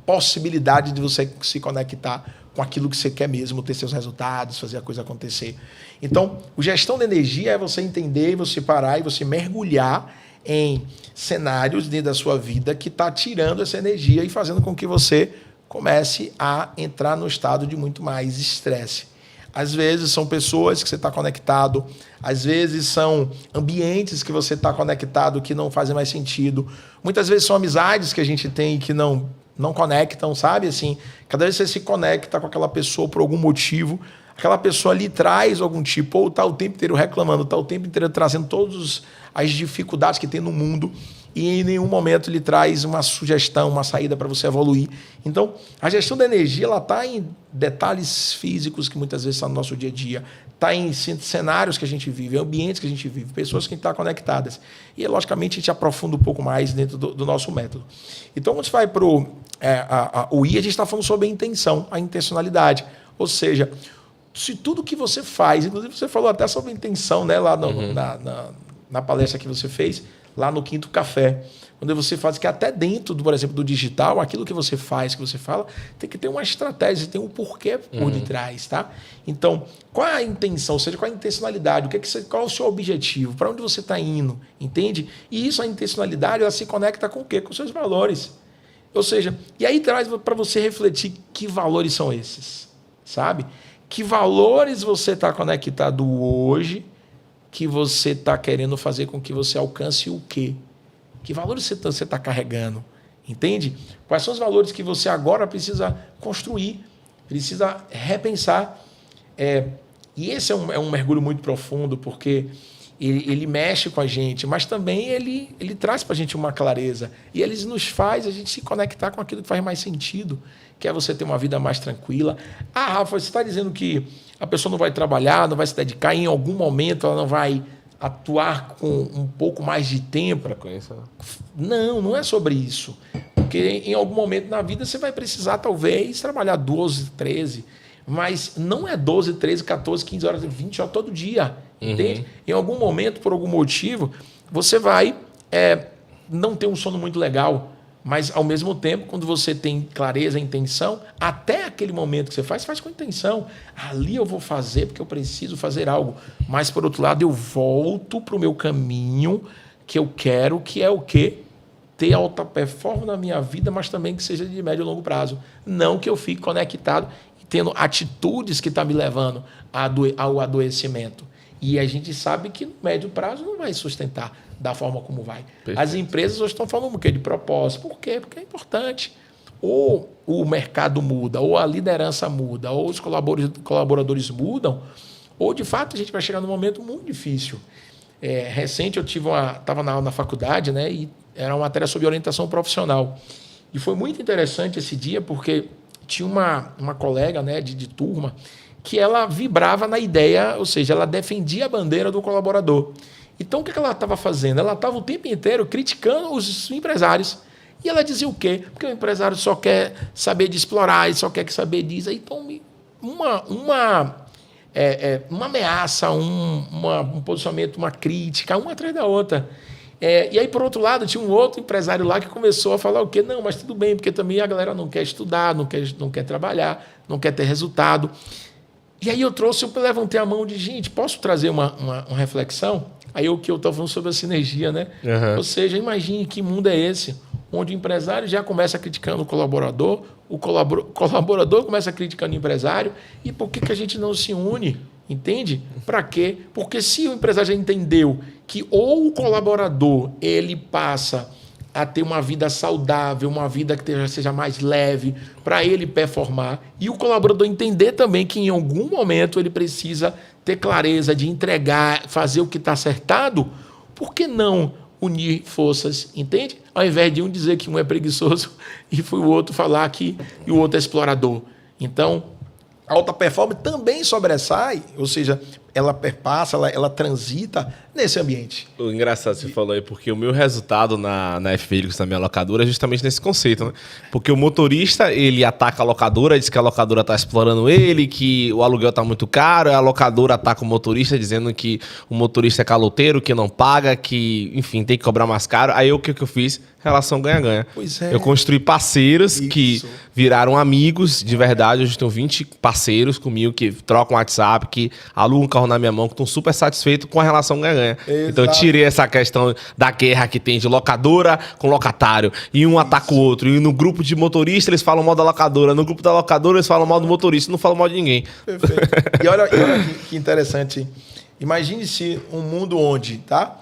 possibilidade de você se conectar com aquilo que você quer mesmo, ter seus resultados, fazer a coisa acontecer. Então, a gestão de energia é você entender, você parar e você mergulhar em cenários dentro da sua vida que está tirando essa energia e fazendo com que você comece a entrar no estado de muito mais estresse. Às vezes são pessoas que você está conectado, às vezes são ambientes que você está conectado que não fazem mais sentido. Muitas vezes são amizades que a gente tem que não conectam, sabe? Assim, cada vez que você se conecta com aquela pessoa por algum motivo, aquela pessoa lhe traz algum tipo, ou está o tempo inteiro reclamando, está o tempo inteiro trazendo todas as dificuldades que tem no mundo e em nenhum momento lhe traz uma sugestão, uma saída para você evoluir. Então, a gestão da energia está em detalhes físicos que muitas vezes estão no nosso dia a dia, está em cenários que a gente vive, ambientes que a gente vive, pessoas que estão conectadas. E, logicamente, a gente aprofunda um pouco mais dentro do nosso método. Então, quando você vai para o I, a gente está falando sobre a intenção, a intencionalidade. Ou seja, se tudo que você faz, inclusive você falou até sobre intenção, né, lá na palestra que você fez, lá no Quinto Café, quando você faz que até dentro, por exemplo, do digital, aquilo que você faz, que você fala, tem que ter uma estratégia, tem um porquê por detrás, tá? Então, qual é a intenção? Ou seja, qual é a intencionalidade? Qual é o seu objetivo? Para onde você está indo? Entende? E isso, a intencionalidade, ela se conecta com o quê? Com os seus valores. Ou seja, e aí traz para você refletir que valores são esses, sabe? Que valores você está conectado hoje que você está querendo fazer com que você alcance o quê? Que valores você está carregando? Entende? Quais são os valores que você agora precisa construir, precisa repensar? E esse é um mergulho muito profundo, porque ele mexe com a gente, mas também ele traz para a gente uma clareza. E ele nos faz a gente se conectar com aquilo que faz mais sentido, que é você ter uma vida mais tranquila. Ah, Rafa, você está dizendo que a pessoa não vai trabalhar, não vai se dedicar, em algum momento ela não vai atuar com um pouco mais de tempo. Para conhecer. Não é sobre isso. Porque em algum momento na vida você vai precisar, talvez, trabalhar 12, 13, mas não é 12, 13, 14, 15 horas, 20 horas todo dia. Entende? Em algum momento, por algum motivo, você vai não ter um sono muito legal, mas, ao mesmo tempo, quando você tem clareza, intenção, até aquele momento que você faz com intenção. Ali eu vou fazer porque eu preciso fazer algo. Mas, por outro lado, eu volto para o meu caminho que eu quero, que é o quê? Ter alta performance na minha vida, mas também que seja de médio e longo prazo. Não que eu fique conectado e tendo atitudes que estão me levando ao adoecimento. E a gente sabe que no médio prazo não vai sustentar da forma como vai. Perfeito. As empresas hoje estão falando um quê? De propósito. Por quê? Porque é importante. Ou o mercado muda, ou a liderança muda, ou os colaboradores mudam, ou, de fato, a gente vai chegar num momento muito difícil. Recente, eu estava na faculdade, né, e era uma matéria sobre orientação profissional. E foi muito interessante esse dia, porque tinha uma colega, né, de turma, que ela vibrava na ideia, ou seja, ela defendia a bandeira do colaborador. Então, o que ela estava fazendo? Ela estava o tempo inteiro criticando os empresários. E ela dizia o quê? Porque o empresário só quer saber de explorar, ele só quer saber disso. Então, uma ameaça, um posicionamento, uma crítica, uma atrás da outra. E aí, por outro lado, tinha um outro empresário lá que começou a falar o quê? Não, mas tudo bem, porque também a galera não quer estudar, não quer trabalhar, não quer ter resultado. E aí eu levantei a mão de, gente, posso trazer uma reflexão? Aí o que eu estava falando sobre a sinergia, né? Ou seja, imagine que mundo é esse, onde o empresário já começa criticando o colaborador colaborador começa criticando o empresário, e por que a gente não se une? Entende? Para quê? Porque se o empresário já entendeu que ou o colaborador ele passa a ter uma vida saudável, uma vida que seja mais leve, para ele performar, e o colaborador entender também que em algum momento ele precisa ter clareza de entregar, fazer o que está acertado, por que não unir forças, entende? Ao invés de um dizer que um é preguiçoso e foi o outro falar que e o outro é explorador. Então, a alta performance também sobressai, ou seja, ela perpassa, ela transita nesse ambiente. O engraçado que você falou aí, porque o meu resultado na F-Vehicles, na minha locadora, é justamente nesse conceito, né? Porque o motorista, ele ataca a locadora, diz que a locadora está explorando ele, que o aluguel está muito caro, a locadora ataca o motorista, dizendo que o motorista é caloteiro, que não paga, que, enfim, tem que cobrar mais caro. Aí o que eu fiz? Relação ganha-ganha. Pois é. Eu construí parceiros que viraram amigos de verdade. Hoje tenho 20 parceiros comigo que trocam WhatsApp, que alugam um carro na minha mão, que estão super satisfeitos com a relação ganha-ganha. Então eu tirei essa questão da guerra que tem de locadora com locatário. E um ataca o outro. E no grupo de motorista eles falam mal da locadora. No grupo da locadora eles falam mal do motorista. Não falam mal de ninguém. Perfeito. E olha que interessante. Imagine se um mundo onde, tá?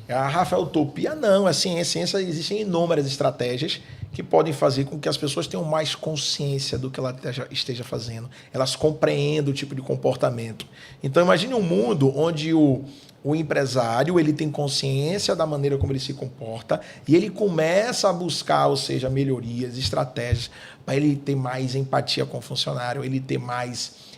A Rafa é utopia? Não, a ciência existem inúmeras estratégias que podem fazer com que as pessoas tenham mais consciência do que ela esteja fazendo. Elas compreendam o tipo de comportamento. Então, imagine um mundo onde o empresário ele tem consciência da maneira como ele se comporta e ele começa a buscar, ou seja, melhorias, estratégias, para ele ter mais empatia com o funcionário, ele ter mais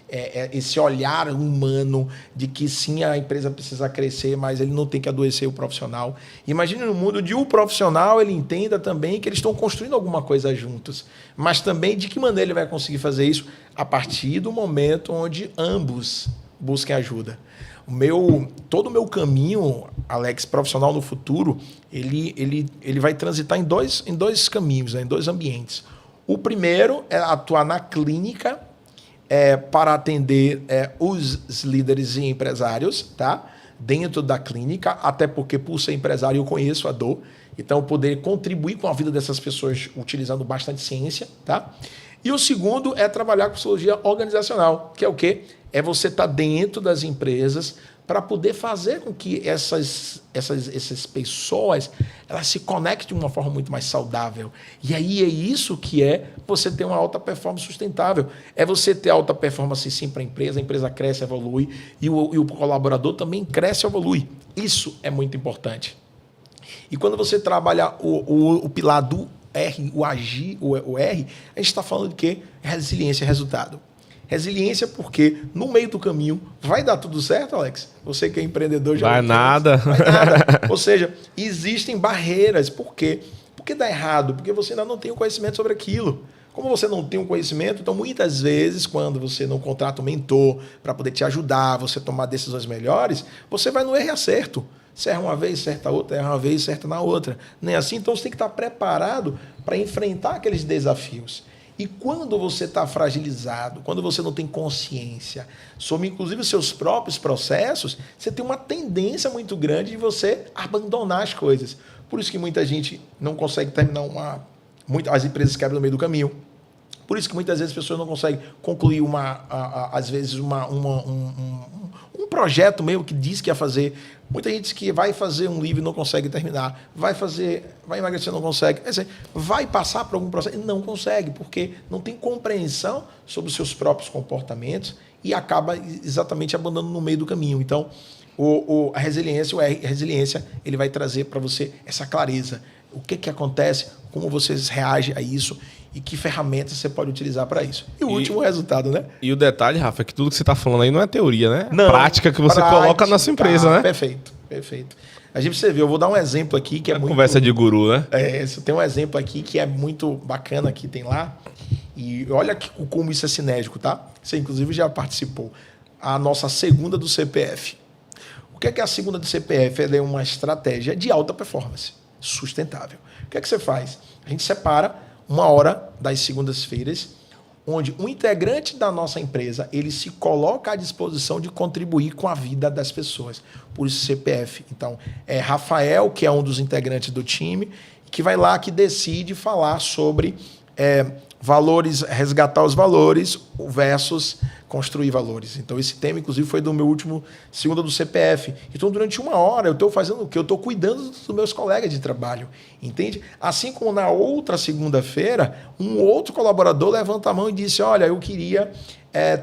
esse olhar humano de que sim, a empresa precisa crescer, mas ele não tem que adoecer o profissional. Imagine no mundo onde o profissional ele entenda também que eles estão construindo alguma coisa juntos, mas também de que maneira ele vai conseguir fazer isso a partir do momento onde ambos busquem ajuda. Todo o meu caminho, Alex, profissional no futuro, ele vai transitar em dois caminhos, né, em dois ambientes. O primeiro é atuar na clínica, para atender os líderes e empresários, tá? Dentro da clínica, até porque, por ser empresário, eu conheço a dor. Então, poder contribuir com a vida dessas pessoas utilizando bastante ciência, tá? E o segundo é trabalhar com psicologia organizacional, que é o quê? É você estar dentro das empresas, para poder fazer com que essas pessoas elas se conectem de uma forma muito mais saudável. E aí é isso que é você ter uma alta performance sustentável. É você ter alta performance sim para a empresa cresce, evolui, e o colaborador também cresce e evolui. Isso é muito importante. E quando você trabalha o pilar do R, o agir, o R, a gente está falando de quê? Resiliência e resultado. Resiliência porque no meio do caminho vai dar tudo certo, Alex? Você que é empreendedor já... Vai nada. Vai nada. Ou seja, existem barreiras. Por quê? Porque dá errado? Porque você ainda não tem o conhecimento sobre aquilo. Como você não tem o conhecimento, então muitas vezes, quando você não contrata um mentor para poder te ajudar, você tomar decisões melhores, você vai no erro e acerto. Você erra uma vez, certa outra, erra uma vez, certa na outra. Nem assim, então você tem que estar preparado para enfrentar aqueles desafios. E quando você está fragilizado, quando você não tem consciência sobre, inclusive, os seus próprios processos, você tem uma tendência muito grande de você abandonar as coisas. Por isso que muita gente não consegue terminar as empresas quebram no meio do caminho. Por isso que muitas vezes as pessoas não conseguem concluir, às vezes, um projeto meio que diz que ia fazer. Muita gente diz que vai fazer um livro e não consegue terminar. Vai emagrecer e não consegue. Vai passar por algum processo e não consegue, porque não tem compreensão sobre os seus próprios comportamentos e acaba exatamente abandonando no meio do caminho. Então, a resiliência, ele vai trazer para você essa clareza. O que acontece, como você reage a isso e que ferramentas você pode utilizar para isso. E o último resultado, né? E o detalhe, Rafa, é que tudo que você está falando aí não é teoria, né? Não, prática que você coloca na sua empresa, né? Perfeito. A gente precisa ver, eu vou dar um exemplo aqui que é muito... Conversa de guru, né? Tem um exemplo aqui que é muito bacana, que tem lá. E olha como isso é sinérgico, tá? Você, inclusive, já participou. A nossa segunda do CPF. O que é a segunda do CPF? Ela é uma estratégia de alta performance, sustentável. O que é que você faz? A gente separa uma hora das segundas-feiras, onde um integrante da nossa empresa ele se coloca à disposição de contribuir com a vida das pessoas. Por isso CPF. Então, é Rafael, que é um dos integrantes do time, que vai lá, que decide falar sobre valores, resgatar os valores versus construir valores. Então, esse tema, inclusive, foi do meu último segunda do CPF. Então, durante uma hora, eu estou fazendo o quê? Eu estou cuidando dos meus colegas de trabalho, entende? Assim como na outra segunda-feira, um outro colaborador levanta a mão e disse, olha, eu queria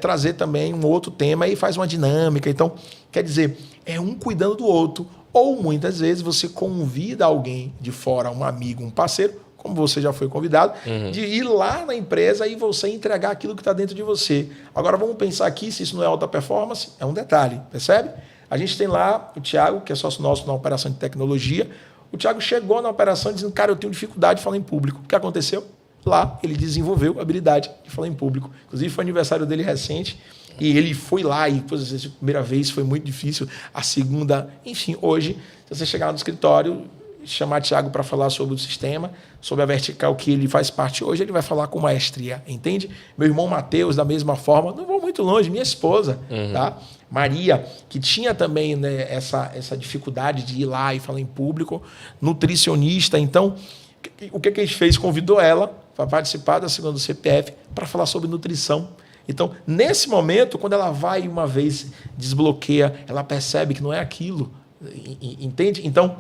trazer também um outro tema e faz uma dinâmica. Então, quer dizer, é um cuidando do outro. Ou, muitas vezes, você convida alguém de fora, um amigo, um parceiro, como você já foi convidado, de ir lá na empresa e você entregar aquilo que está dentro de você. Agora, vamos pensar aqui, se isso não é alta performance, é um detalhe, percebe? A gente tem lá o Thiago, que é sócio nosso na operação de tecnologia. O Thiago chegou na operação dizendo, cara, eu tenho dificuldade de falar em público. O que aconteceu? Lá, ele desenvolveu a habilidade de falar em público. Inclusive, foi aniversário dele recente, e ele foi lá, e depois, a primeira vez foi muito difícil, a segunda... Enfim, hoje, se você chegar no escritório... chamar Thiago para falar sobre o sistema, sobre a vertical que ele faz parte hoje, ele vai falar com maestria, entende? Meu irmão Matheus, da mesma forma, não vou muito longe, minha esposa, tá? Maria, que tinha também, né, essa dificuldade de ir lá e falar em público, nutricionista. Então, o que a gente fez? Convidou ela para participar da segunda do CPF para falar sobre nutrição. Então, nesse momento, quando ela vai uma vez, desbloqueia, ela percebe que não é aquilo, entende? Então,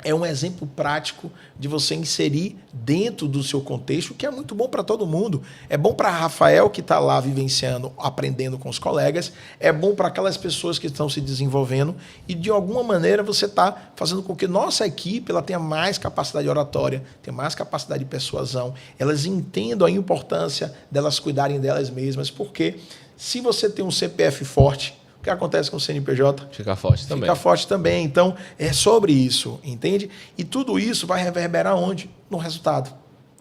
é um exemplo prático de você inserir dentro do seu contexto, que é muito bom para todo mundo. É bom para Rafael, que está lá vivenciando, aprendendo com os colegas. É bom para aquelas pessoas que estão se desenvolvendo. E, de alguma maneira, você está fazendo com que nossa equipe ela tenha mais capacidade oratória, tenha mais capacidade de persuasão. Elas entendam a importância delas cuidarem delas mesmas. Porque se você tem um CPF forte, o que acontece com o CNPJ? Fica forte também. Fica forte também. Então, é sobre isso, entende? E tudo isso vai reverberar onde? No resultado.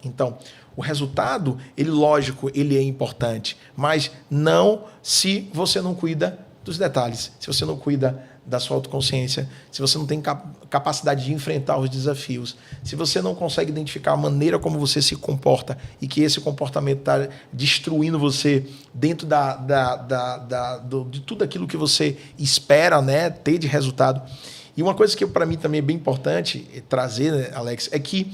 Então, o resultado, ele, lógico, ele é importante, mas não se você não cuida dos detalhes, se você não cuida da sua autoconsciência, se você não tem capacidade de enfrentar os desafios, se você não consegue identificar a maneira como você se comporta e que esse comportamento está destruindo você dentro de tudo aquilo que você espera, né, ter de resultado. E uma coisa que para mim também é bem importante trazer, né, Alex, é que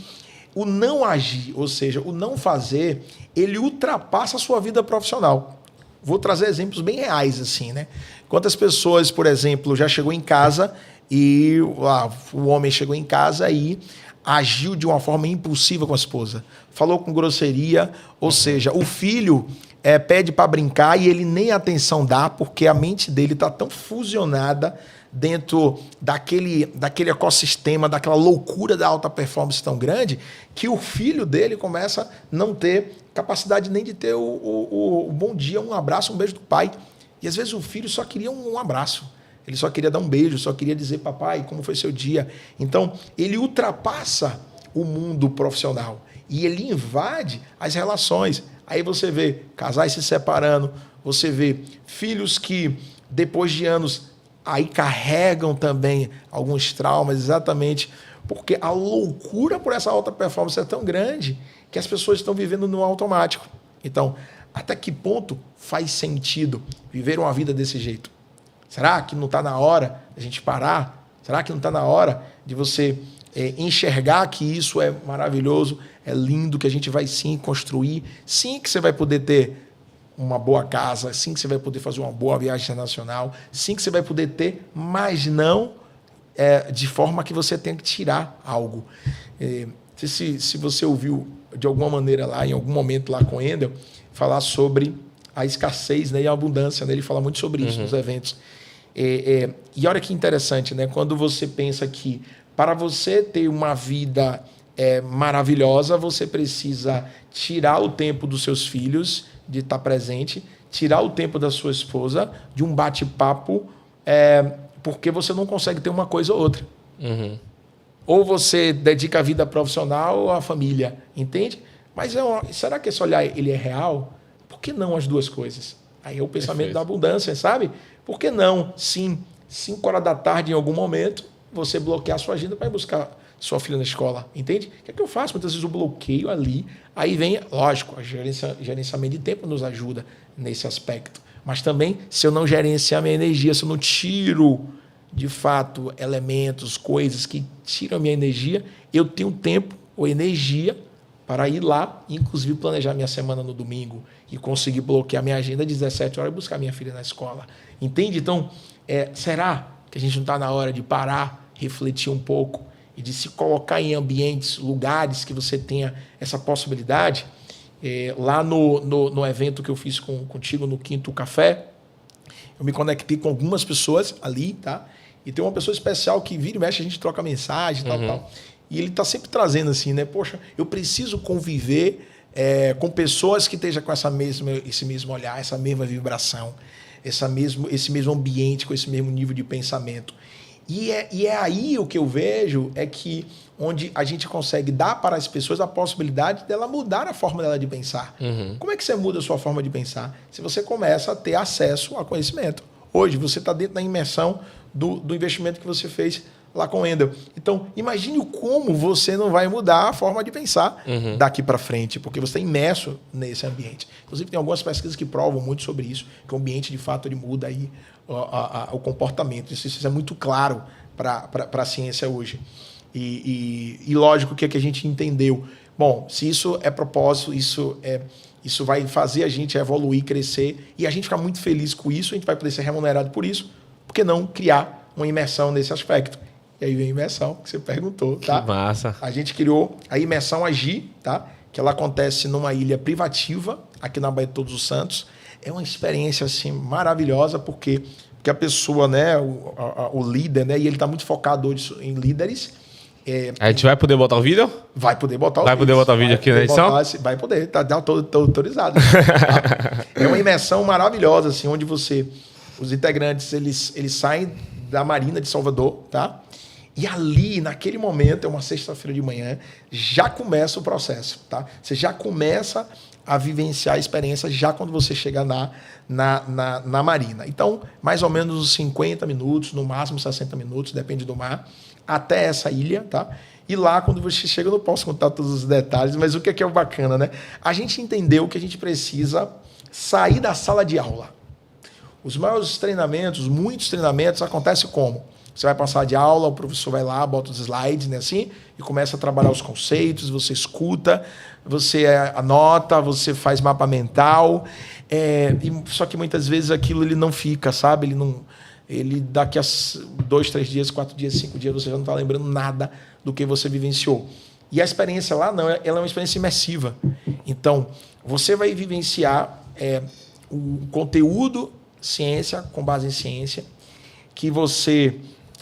o não agir, ou seja, o não fazer, ele ultrapassa a sua vida profissional. vou trazer exemplos bem reais, assim, né? Quantas pessoas, por exemplo, já chegou em casa e o homem chegou em casa e agiu de uma forma impulsiva com a esposa. Falou com grosseria, ou seja, o filho pede para brincar e ele nem atenção dá porque a mente dele está tão fusionada dentro daquele ecossistema, daquela loucura da alta performance tão grande, que o filho dele começa a não ter capacidade nem de ter o bom dia, um abraço, um beijo do pai. E às vezes o filho só queria um abraço. Ele só queria dar um beijo, só queria dizer, papai, como foi seu dia? Então, ele ultrapassa o mundo profissional e ele invade as relações. Aí você vê casais se separando, você vê filhos que, depois de anos, aí carregam também alguns traumas, exatamente porque a loucura por essa alta performance é tão grande que as pessoas estão vivendo no automático. Então, até que ponto faz sentido viver uma vida desse jeito? Será que não está na hora de a gente parar? Será que não está na hora de você enxergar que isso é maravilhoso, é lindo, que a gente vai sim construir, sim que você vai poder ter uma boa casa, sim que você vai poder fazer uma boa viagem internacional, sim que você vai poder ter, mas não de forma que você tenha que tirar algo. Se você ouviu de alguma maneira lá, em algum momento lá com o Endel, falar sobre a escassez, né, e a abundância, né? Ele fala muito sobre isso nos eventos. E olha que interessante, né? Quando você pensa que para você ter uma vida maravilhosa, você precisa tirar o tempo dos seus filhos de estar presente, tirar o tempo da sua esposa de um bate-papo, porque você não consegue ter uma coisa ou outra. Uhum. Ou você dedica a vida profissional ou à família, entende? Mas será que esse olhar ele é real? Por que não as duas coisas? Aí é o pensamento da abundância, sabe? Por que não, sim, 5 horas da tarde, em algum momento, você bloquear a sua agenda para ir buscar sua filha na escola, entende? O que é que eu faço? Muitas vezes eu bloqueio ali, aí vem, lógico, gerenciamento de tempo nos ajuda nesse aspecto. Mas também, se eu não gerenciar minha energia, se eu não tiro, de fato, elementos, coisas que tiram a minha energia, eu tenho tempo ou energia para ir lá, inclusive planejar minha semana no domingo e conseguir bloquear minha agenda às 17 horas e buscar minha filha na escola. Entende? Então, será que a gente não está na hora de parar, refletir um pouco e de se colocar em ambientes, lugares que você tenha essa possibilidade? Lá no evento que eu fiz contigo no Quinto Café, eu me conectei com algumas pessoas ali, tá? E tem uma pessoa especial que vira e mexe, a gente troca mensagem e tal. E ele está sempre trazendo assim, né? Poxa, eu preciso conviver com pessoas que estejam com esse mesmo olhar, essa mesma vibração, esse mesmo ambiente, com esse mesmo nível de pensamento. E é aí o que eu vejo é que onde a gente consegue dar para as pessoas a possibilidade dela mudar a forma dela de pensar. Uhum. Como é que você muda a sua forma de pensar? Se você começa a ter acesso a conhecimento. Hoje, você está dentro da imersão do investimento que você fez lá com o Endel. Então, imagine como você não vai mudar a forma de pensar daqui para frente, porque você está imerso nesse ambiente. Inclusive, tem algumas pesquisas que provam muito sobre isso, que o ambiente, de fato, ele muda aí o comportamento. Isso é muito claro para a ciência hoje. E lógico, o que a gente entendeu? Bom, se isso é propósito, isso vai fazer a gente evoluir, crescer, e a gente ficar muito feliz com isso, a gente vai poder ser remunerado por isso, por que não criar uma imersão nesse aspecto? E aí vem a imersão, que você perguntou, tá? Que massa. A gente criou a imersão Agir, tá? Que ela acontece numa ilha privativa, aqui na Baía de Todos os Santos. É uma experiência, assim, maravilhosa, porque a pessoa, né, o líder, né, e ele está muito focado hoje em líderes. A gente vai poder botar o vídeo? Vai poder botar o vídeo. Vai poder botar o vídeo aqui na edição? Vai poder, tá autorizado. Tá? É uma imersão maravilhosa, assim, onde os integrantes, eles saem da Marina de Salvador, tá? E ali, naquele momento, é uma sexta-feira de manhã, já começa o processo, tá? Você já começa a vivenciar a experiência já quando você chega na Marina. Então, mais ou menos uns 50 minutos, no máximo 60 minutos, depende do mar, até essa ilha, tá? E lá, quando você chega, eu não posso contar todos os detalhes, mas o que é o bacana, né? A gente entendeu que a gente precisa sair da sala de aula. Os maiores treinamentos, muitos treinamentos, acontecem como? Você vai passar de aula, o professor vai lá, bota os slides, né, assim, e começa a trabalhar os conceitos, você escuta, você anota, você faz mapa mental, só que muitas vezes aquilo ele não fica, sabe? Ele daqui a 2, 3 dias, 4 dias, 5 dias, você já não está lembrando nada do que você vivenciou. E a experiência lá, não, ela é uma experiência imersiva. Então, você vai vivenciar o conteúdo ciência, com base em ciência, que você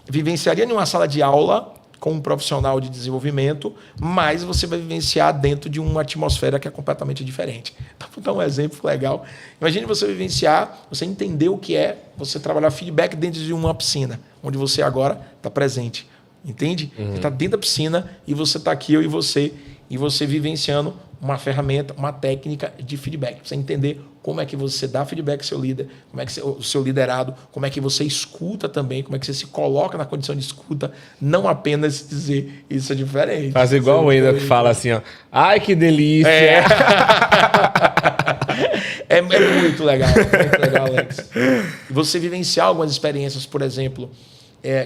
vivenciaria em uma sala de aula com um profissional de desenvolvimento, mas você vai vivenciar dentro de uma atmosfera que é completamente diferente. Então, vou dar um exemplo legal. Imagine você vivenciar, você entender o que é você trabalhar feedback dentro de uma piscina, onde você agora está presente. Entende? Você está dentro da piscina e você está aqui, eu e você vivenciando uma ferramenta, uma técnica de feedback. Você entender como é que você dá feedback ao seu líder, como é que o seu liderado, como é que você escuta também, como é que você se coloca na condição de escuta, não apenas dizer isso é diferente. Faz igual o Wendel que fala assim, ó, ai que delícia! É muito legal, Alex. E você vivenciar algumas experiências, por exemplo,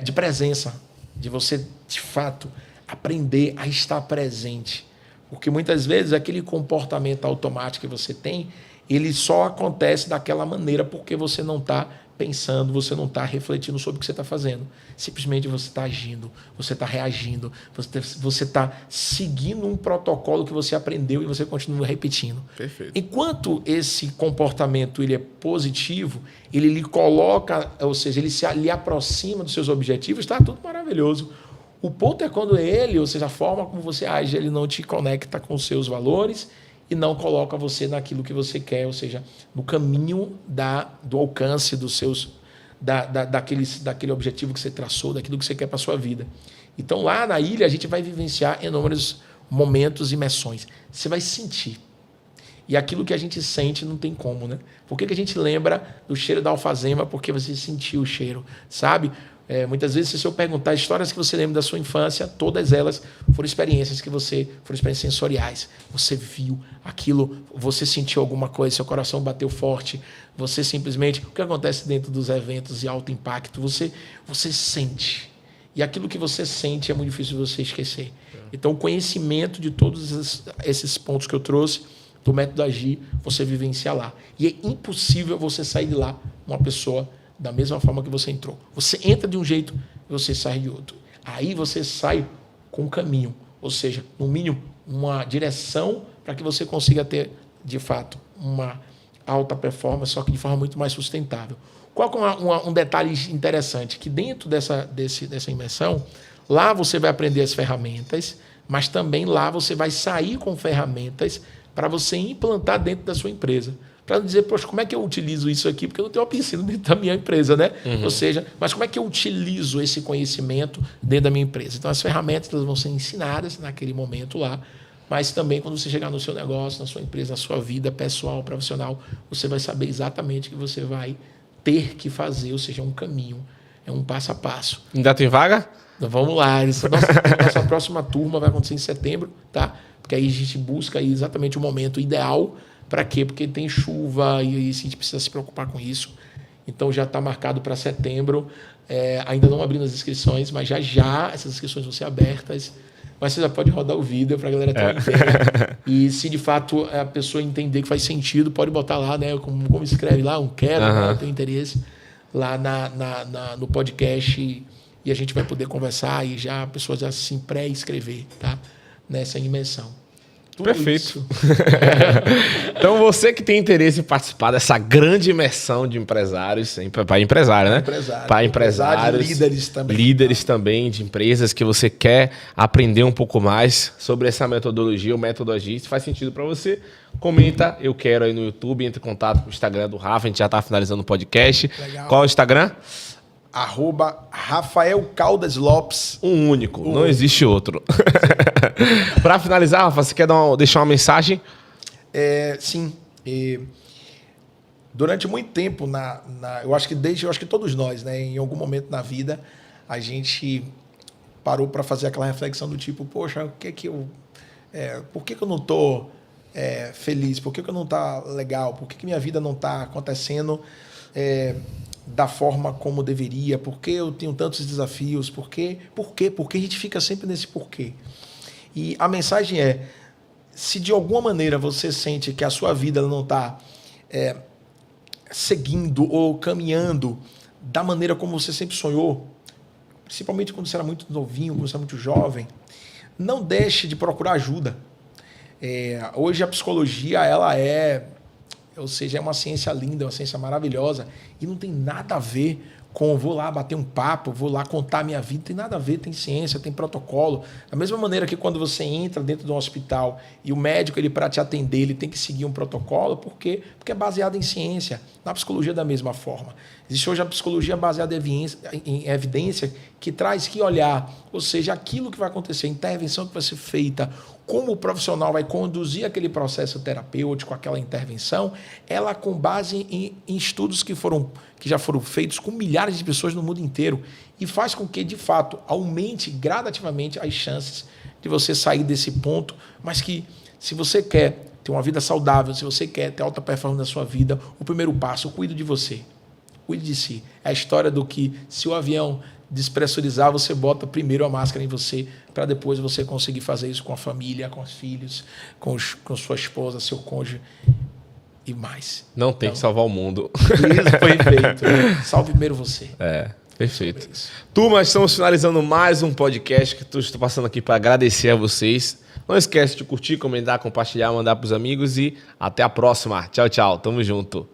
de presença, de você, de fato, aprender a estar presente. Porque muitas vezes aquele comportamento automático que você tem, ele só acontece daquela maneira porque você não está pensando, você não está refletindo sobre o que você está fazendo. Simplesmente você está agindo, você está reagindo, você está seguindo um protocolo que você aprendeu e você continua repetindo. Perfeito. Enquanto esse comportamento ele é positivo, ele lhe coloca, ou seja, ele lhe aproxima dos seus objetivos, está tudo maravilhoso. O ponto é quando ele, ou seja, a forma como você age, ele não te conecta com os seus valores e não coloca você naquilo que você quer, ou seja, no caminho do alcance dos seus, daquele objetivo que você traçou, daquilo que você quer para a sua vida. Então, lá na ilha, a gente vai vivenciar inúmeros momentos e imersões. Você vai sentir. E aquilo que a gente sente não tem como, né? Por que a gente lembra do cheiro da alfazema? Porque você sentiu o cheiro, sabe? Muitas vezes, se eu perguntar histórias que você lembra da sua infância, todas elas foram experiências sensoriais. Você viu aquilo, você sentiu alguma coisa, seu coração bateu forte, você simplesmente... O que acontece dentro dos eventos de alto impacto? Você sente. E aquilo que você sente é muito difícil de você esquecer. Então, o conhecimento de todos esses pontos que eu trouxe, do método Agir, você vivencia lá. E é impossível você sair de lá uma pessoa da mesma forma que você entrou. Você entra de um jeito e você sai de outro. Aí você sai com um caminho, ou seja, no mínimo, uma direção para que você consiga ter, de fato, uma alta performance, só que de forma muito mais sustentável. Qual é um detalhe interessante? Que dentro dessa imersão, lá você vai aprender as ferramentas, mas também lá você vai sair com ferramentas para você implantar dentro da sua empresa. Para não dizer, poxa, como é que eu utilizo isso aqui? Porque eu não tenho uma piscina dentro da minha empresa, né? Ou seja, mas como é que eu utilizo esse conhecimento dentro da minha empresa? Então, as ferramentas elas vão ser ensinadas naquele momento lá, mas também quando você chegar no seu negócio, na sua empresa, na sua vida pessoal, profissional, você vai saber exatamente o que você vai ter que fazer, ou seja, um caminho, é um passo a passo. Ainda tem vaga? Então, vamos lá. Nossa próxima turma vai acontecer em setembro, tá? Porque aí a gente busca aí exatamente o momento ideal. Para quê? Porque tem chuva e a gente precisa se preocupar com isso. Então, já está marcado para setembro. Ainda não abrindo as inscrições, mas já essas inscrições vão ser abertas. Mas você já pode rodar o vídeo para a galera ter uma ideia. E se, de fato, a pessoa entender que faz sentido, pode botar lá, né? Como escreve lá, quero, né, tenho interesse, lá no podcast. E a gente vai poder conversar e já a pessoa já se pré-escrever, tá? Nessa imersão. Perfeito. Então, você que tem interesse em participar dessa grande imersão de empresários, para empresário, né? Para empresários, líderes também de empresas que você quer aprender um pouco mais sobre essa metodologia, o método Agir, se faz sentido para você, comenta, eu quero aí no YouTube, entre em contato com o Instagram do Rafa, a gente já está finalizando o podcast. Legal. Qual é o Instagram? @Rafael Caldas Lopes. Um único, não existe outro. Para finalizar, Rafa, você quer deixar uma mensagem? Sim. Durante muito tempo, eu acho que todos nós, né, em algum momento na vida, a gente parou para fazer aquela reflexão do tipo, poxa, por que eu não estou feliz? Por que eu não estou legal? Por que minha vida não está acontecendo da forma como deveria, por que eu tenho tantos desafios, por quê? Porque a gente fica sempre nesse porquê. E a mensagem é, se de alguma maneira você sente que a sua vida não está seguindo ou caminhando da maneira como você sempre sonhou, principalmente quando você era muito novinho, quando você era muito jovem, não deixe de procurar ajuda. Hoje a psicologia ela é uma ciência linda, uma ciência maravilhosa e não tem nada a ver com vou lá bater um papo, vou lá contar a minha vida, tem nada a ver, tem ciência, tem protocolo. Da mesma maneira que quando você entra dentro de um hospital e o médico ele para te atender, ele tem que seguir um protocolo, por quê? Porque é baseado em ciência. Na psicologia da mesma forma. Existe hoje a psicologia baseada em evidência que traz que olhar, ou seja, aquilo que vai acontecer, a intervenção que vai ser feita, como o profissional vai conduzir aquele processo terapêutico, aquela intervenção, ela com base em estudos que já foram feitos com milhares de pessoas no mundo inteiro e faz com que, de fato, aumente gradativamente as chances de você sair desse ponto, mas que, se você quer ter uma vida saudável, se você quer ter alta performance na sua vida, o primeiro passo, cuide de você, cuide de si. É a história do que, se o avião despressurizar, você bota primeiro a máscara em você, para depois você conseguir fazer isso com a família, com os filhos, com sua esposa, seu cônjuge e mais. Não tem que salvar o mundo. Isso, perfeito. Salve primeiro você. Perfeito. Turma, estamos finalizando mais um podcast que estou passando aqui para agradecer a vocês. Não esquece de curtir, comentar, compartilhar, mandar para os amigos e até a próxima. Tchau, tchau. Tamo junto.